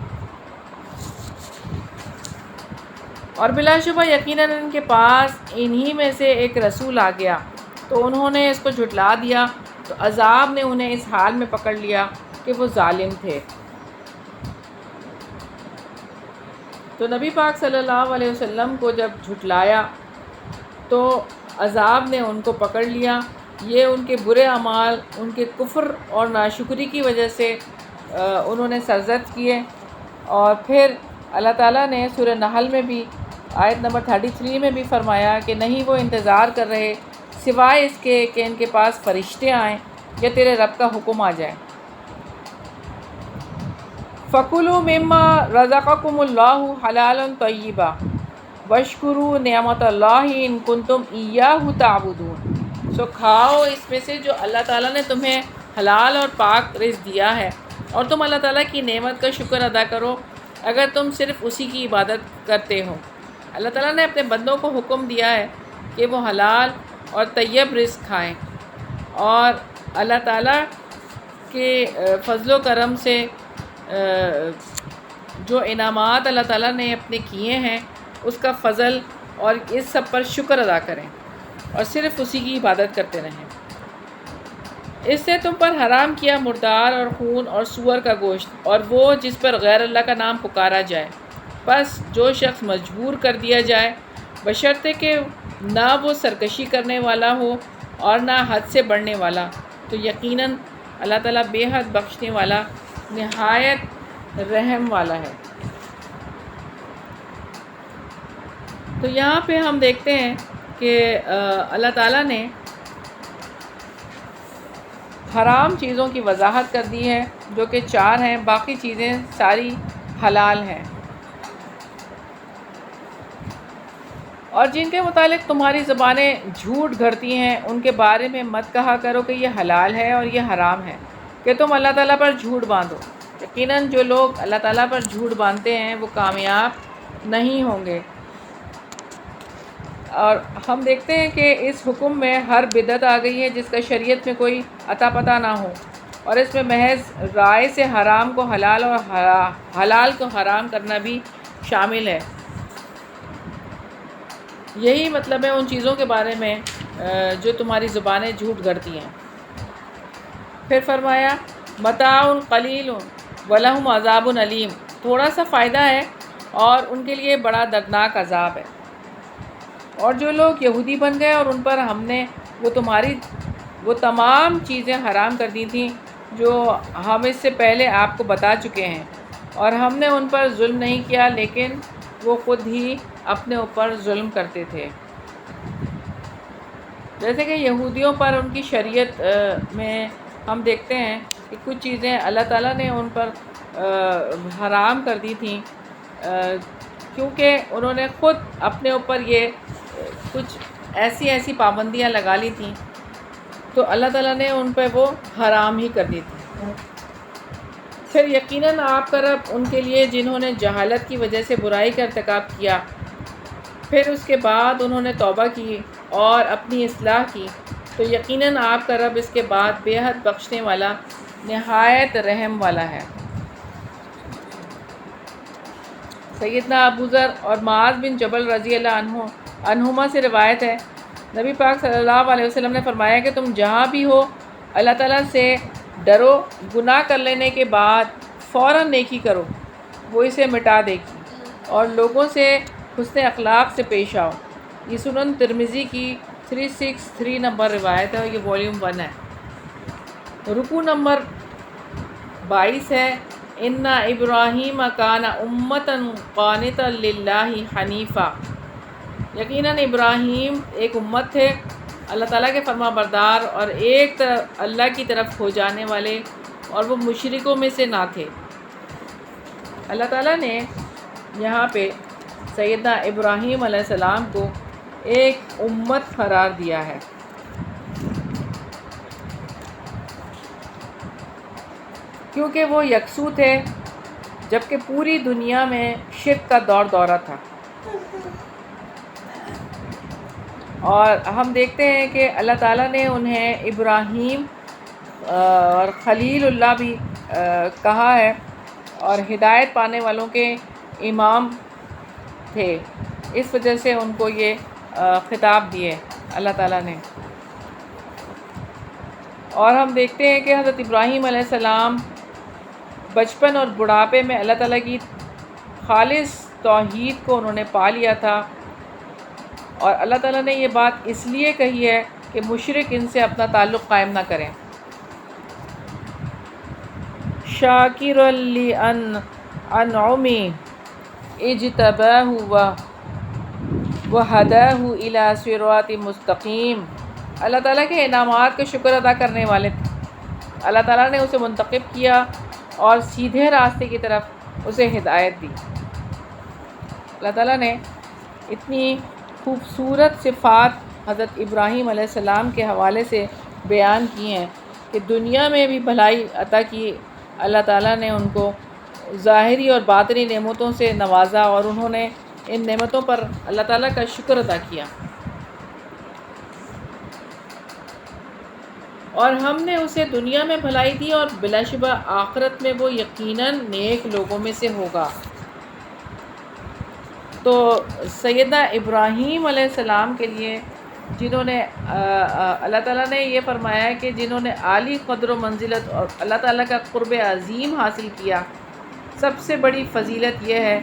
اور بلا شبہ یقیناً ان کے پاس انہی میں سے ایک رسول آ گیا تو انہوں نے اس کو جھٹلا دیا، تو عذاب نے انہیں اس حال میں پکڑ لیا کہ وہ ظالم تھے۔ تو نبی پاک صلی اللہ علیہ وسلم کو جب جھٹلایا تو عذاب نے ان کو پکڑ لیا۔ یہ ان کے برے اعمال، ان کے کفر اور ناشکری کی وجہ سے انہوں نے سرزد کیے۔ اور پھر اللہ تعالیٰ نے سورہ نحل میں بھی آیت نمبر 33 میں بھی فرمایا کہ نہیں وہ انتظار کر رہے سوائے اس کے کہ ان کے پاس فرشتے آئیں یا تیرے رب کا حکم آ جائے۔ فَكُلُوا مِمَّا رَزَقَكُمُ اللَّهُ حَلَالًا طَيِّبًا وَاشْكُرُوا نِعْمَتَ اللَّهِ إِن كُنتُمْ إِيَّاهُ تَعْبُدُونَ۔ سو کھاؤ اس میں سے جو اللہ تعالیٰ نے تمہیں حلال اور پاک رزق دیا ہے، اور تم اللہ تعالیٰ کی نعمت کا شکر ادا کرو اگر تم صرف اسی کی عبادت کرتے ہو۔ اللہ تعالیٰ نے اپنے بندوں کو حکم دیا ہے کہ وہ حلال اور طیب رزق کھائیں، اور اللہ تعالیٰ کے فضل و کرم سے جو انعامات اللہ تعالیٰ نے اپنے کیے ہیں اس کا فضل اور اس سب پر شکر ادا کریں اور صرف اسی کی عبادت کرتے رہیں۔ اس سے تم پر حرام کیا مردار اور خون اور سور کا گوشت اور وہ جس پر غیر اللہ کا نام پکارا جائے، بس جو شخص مجبور کر دیا جائے، بشرطے کہ نہ وہ سرکشی کرنے والا ہو اور نہ حد سے بڑھنے والا، تو یقیناً اللہ تعالیٰ بے حد بخشنے والا، نہایت رحم والا ہے۔ تو یہاں پہ ہم دیکھتے ہیں کہ اللہ تعالیٰ نے حرام چیزوں کی وضاحت کر دی ہے جو کہ 4 ہیں، باقی چیزیں ساری حلال ہیں۔ اور جن کے متعلق تمہاری زبانیں جھوٹ گھڑتی ہیں ان کے بارے میں مت کہا کرو کہ یہ حلال ہے اور یہ حرام ہے، کہ تم اللہ تعالیٰ پر جھوٹ باندھو۔ یقیناً جو لوگ اللہ تعالیٰ پر جھوٹ باندھتے ہیں وہ کامیاب نہیں ہوں گے۔ اور ہم دیکھتے ہیں کہ اس حکم میں ہر بدعت آ گئی ہے جس کا شریعت میں کوئی عطا پتہ نہ ہو، اور اس میں محض رائے سے حرام کو حلال اور حلال کو حرام کرنا بھی شامل ہے۔ یہی مطلب ہے ان چیزوں کے بارے میں جو تمہاری زبانیں جھوٹ گھڑتی ہیں۔ پھر فرمایا متاع قلیل ولہم عذاب علیم، تھوڑا سا فائدہ ہے اور ان کے لیے بڑا دردناک عذاب ہے۔ اور جو لوگ یہودی بن گئے اور ان پر ہم نے وہ تمام چیزیں حرام کر دی تھیں جو ہم اس سے پہلے آپ کو بتا چکے ہیں، اور ہم نے ان پر ظلم نہیں کیا، لیکن وہ خود ہی اپنے اوپر ظلم کرتے تھے۔ جیسے کہ یہودیوں پر ان کی شریعت میں ہم دیکھتے ہیں کہ کچھ چیزیں اللہ تعالیٰ نے ان پر حرام کر دی تھیں، کیونکہ انہوں نے خود اپنے اوپر یہ کچھ ایسی پابندیاں لگا لی تھیں، تو اللہ تعالیٰ نے ان پہ وہ حرام ہی کر دی تھی۔ پھر یقیناً آپ کا رب ان کے لیے جنہوں نے جہالت کی وجہ سے برائی کا ارتکاب کیا، پھر اس کے بعد انہوں نے توبہ کی اور اپنی اصلاح کی، تو یقیناً آپ کا رب اس کے بعد بے حد بخشنے والا، نہایت رحم والا ہے۔ سیدنا ابو ذر اور معاذ بن جبل رضی اللہ عنہما سے روایت ہے، نبی پاک صلی اللہ علیہ وسلم نے فرمایا کہ تم جہاں بھی ہو اللہ تعالیٰ سے ڈرو، گناہ کر لینے کے بعد فوراً نیکی کرو، وہ اسے مٹا دے گی، اور لوگوں سے حسن اخلاق سے پیش آؤ۔ یہ سنن ترمذی کی 363 نمبر روایت ہے، اور یہ والیوم 1 ہے۔ رکوع نمبر 22 ہے، ان ابراہیم کان امۃ قانتا للہ حنیفا۔ یقیناً ابراہیم ایک امت تھے، اللہ تعالیٰ کے فرما بردار اور ایک طرف اللہ کی طرف ہو جانے والے، اور وہ مشرکوں میں سے نہ تھے۔ اللہ تعالیٰ نے یہاں پہ سیدنا ابراہیم علیہ السلام کو ایک امت قرار دیا ہے، کیونکہ وہ یکسو تھے، جبکہ پوری دنیا میں شرک کا دورہ تھا۔ اور ہم دیکھتے ہیں کہ اللہ تعالیٰ نے انہیں ابراہیم اور خلیل اللہ بھی کہا ہے، اور ہدایت پانے والوں کے امام تھے، اس وجہ سے ان کو یہ خطاب دیے اللہ تعالیٰ نے۔ اور ہم دیکھتے ہیں کہ حضرت ابراہیم علیہ السلام بچپن اور بڑھاپے میں اللہ تعالیٰ کی خالص توحید کو انہوں نے پا لیا تھا، اور اللہ تعالیٰ نے یہ بات اس لیے کہی ہے کہ مشرک ان سے اپنا تعلق قائم نہ کریں۔ شاکرا لانعمی اجتباہ وہداہ الی صراط مستقیم۔ اللہ تعالیٰ کے انعامات کا شکر ادا کرنے والے تھے، اللہ تعالیٰ نے اسے منتخب کیا اور سیدھے راستے کی طرف اسے ہدایت دی۔ اللہ تعالیٰ نے اتنی خوبصورت صفات حضرت ابراہیم علیہ السلام کے حوالے سے بیان کی ہیں کہ دنیا میں بھی بھلائی عطا کی، اللہ تعالیٰ نے ان کو ظاہری اور باطنی نعمتوں سے نوازا، اور انہوں نے ان نعمتوں پر اللہ تعالیٰ کا شکر ادا کیا، اور ہم نے اسے دنیا میں بھلائی دی، اور بلا شبہ آخرت میں وہ یقیناً نیک لوگوں میں سے ہوگا۔ تو سیدنا ابراہیم علیہ السلام کے لیے جنہوں نے اللہ تعالیٰ نے یہ فرمایا کہ جنہوں نے عالی قدر و منزلت اور اللہ تعالیٰ کا قرب عظیم حاصل کیا، سب سے بڑی فضیلت یہ ہے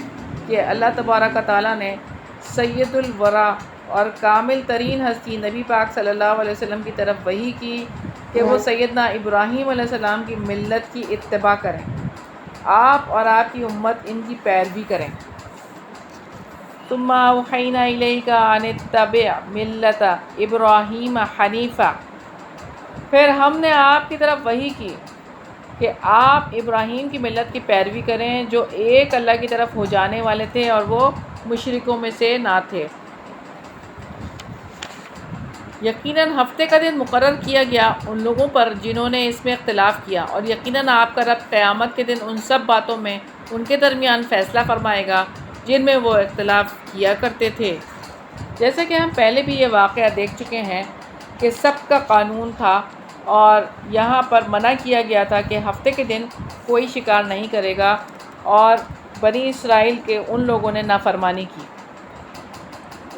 کہ اللہ تبارک و تعالیٰ نے سید الورا اور کامل ترین ہستی نبی پاک صلی اللہ علیہ وسلم کی طرف وحی کی کہ وہ سیدنا ابراہیم علیہ السلام کی ملت کی اتباع کریں، آپ اور آپ کی امت ان کی پیروی کریں۔ ثم اوحینا الیک ان اتبع ملت ابراہیم حنیفا، پھر ہم نے آپ کی طرف وحی کی کہ آپ ابراہیم کی ملت کی پیروی کریں، جو ایک اللہ کی طرف ہو جانے والے تھے اور وہ مشرکوں میں سے نہ تھے۔ یقیناً ہفتے کا دن مقرر کیا گیا ان لوگوں پر جنہوں نے اس میں اختلاف کیا، اور یقیناً آپ کا رب قیامت کے دن ان سب باتوں میں ان کے درمیان فیصلہ فرمائے گا جن میں وہ اختلاف کیا کرتے تھے۔ جیسا کہ ہم پہلے بھی یہ واقعہ دیکھ چکے ہیں کہ سب کا قانون تھا، اور یہاں پر منع کیا گیا تھا کہ ہفتے کے دن کوئی شکار نہیں کرے گا، اور بنی اسرائیل کے ان لوگوں نے نافرمانی کی۔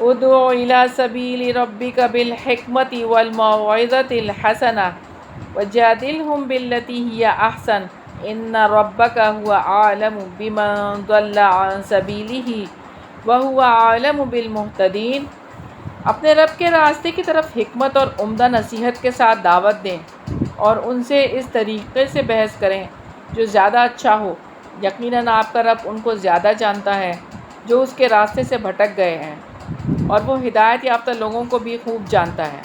ادعو الی سبیل ربک بالحکمۃ والموعظۃ الحسنہ وجادلہم باللتی ہی احسن ان ربک هو اعلم بمن ضل عن سبیلہ وهو اعلم بالمہتدین۔ اپنے رب کے راستے کی طرف حکمت اور عمدہ نصیحت کے ساتھ دعوت دیں، اور ان سے اس طریقے سے بحث کریں جو زیادہ اچھا ہو، یقیناً آپ کا رب ان کو زیادہ جانتا ہے، جو اس کے راستے سے بھٹک گئے ہیں، اور وہ ہدایت یافتہ لوگوں کو بھی خوب جانتا ہے۔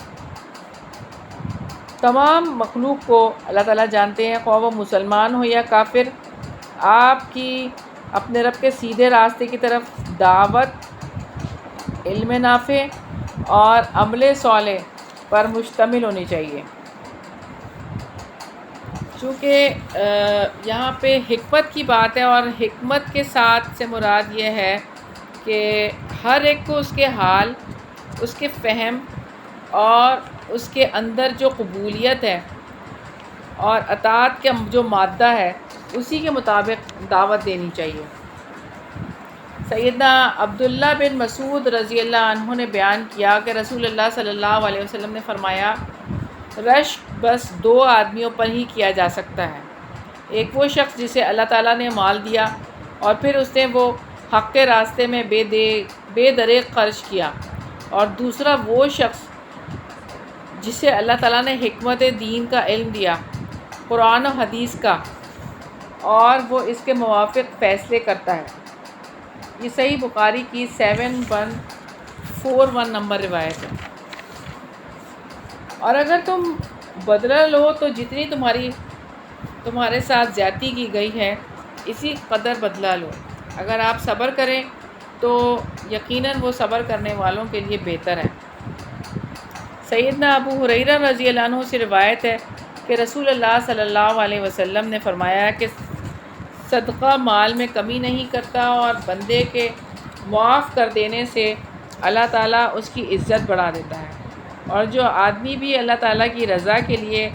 تمام مخلوق کو اللہ تعالیٰ جانتے ہیں، خواہ وہ مسلمان ہو یا کافر۔ آپ کی اپنے رب کے سیدھے راستے کی طرف دعوت علم نافع اور عمل صالح پر مشتمل ہونی چاہیے۔ چونکہ یہاں پہ حکمت کی بات ہے، اور حکمت کے ساتھ سے مراد یہ ہے کہ ہر ایک کو اس کے حال، اس کے فہم اور اس کے اندر جو قبولیت ہے اور اطاعت کا جو مادہ ہے اسی کے مطابق دعوت دینی چاہیے۔ سیدنا عبداللہ بن مسعود رضی اللہ عنہ نے بیان کیا کہ رسول اللہ صلی اللہ علیہ وسلم نے فرمایا، رشک بس دو آدمیوں پر ہی کیا جا سکتا ہے، ایک وہ شخص جسے اللہ تعالیٰ نے مال دیا اور پھر اس نے وہ حق کے راستے میں بے دریغ خرچ کیا، اور دوسرا وہ شخص جسے اللہ تعالیٰ نے حکمت دین کا علم دیا، قرآن و حدیث کا، اور وہ اس کے موافق فیصلے کرتا ہے۔ یہ صحیح بخاری کی 7141 نمبر روایت ہے۔ اور اگر تم بدلہ لو تو جتنی تمہارے ساتھ زیادتی کی گئی ہے اسی قدر بدلہ لو۔ اگر آپ صبر کریں تو یقیناً وہ صبر کرنے والوں کے لیے بہتر ہے۔ سیدنا ابو ہریرہ رضی اللہ عنہ سے روایت ہے کہ رسول اللہ صلی اللہ علیہ وسلم نے فرمایا کہ صدقہ مال میں کمی نہیں کرتا، اور بندے کے معاف کر دینے سے اللہ تعالیٰ اس کی عزت بڑھا دیتا ہے، اور جو آدمی بھی اللہ تعالیٰ کی رضا کے لیے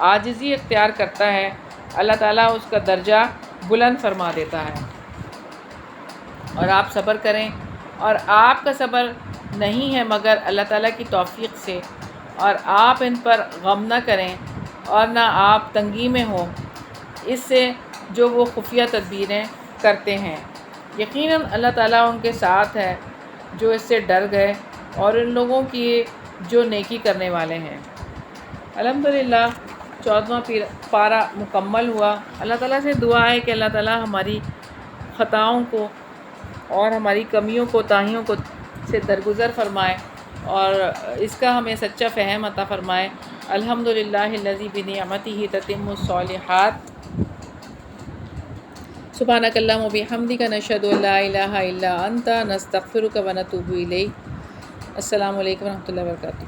عاجزی اختیار کرتا ہے اللہ تعالیٰ اس کا درجہ بلند فرما دیتا ہے۔ اور آپ صبر کریں، اور آپ کا صبر نہیں ہے مگر اللہ تعالیٰ کی توفیق سے، اور آپ ان پر غم نہ کریں اور نہ آپ تنگی میں ہوں اس سے جو وہ خفیہ تدبیریں کرتے ہیں۔ یقیناً اللہ تعالیٰ ان کے ساتھ ہے جو اس سے ڈر گئے، اور ان لوگوں کی جو نیکی کرنے والے ہیں۔ الحمدللہ 14واں پارہ مکمل ہوا۔ اللہ تعالیٰ سے دعا ہے کہ اللہ تعالیٰ ہماری خطاؤں کو اور ہماری کمیوں کو تاہیوں کو سے درگزر فرمائے، اور اس کا ہمیں سچا فہم عطا فرمائے۔ الحمدللہ الذی بنعمتہ تتم الصالحات۔ سبحانک اللہم و بحمدک، نشہد ان لا الہ الا انت، نستغفرک و نتوب الیک۔ السلام علیکم و رحمۃ اللہ وبرکاتہ۔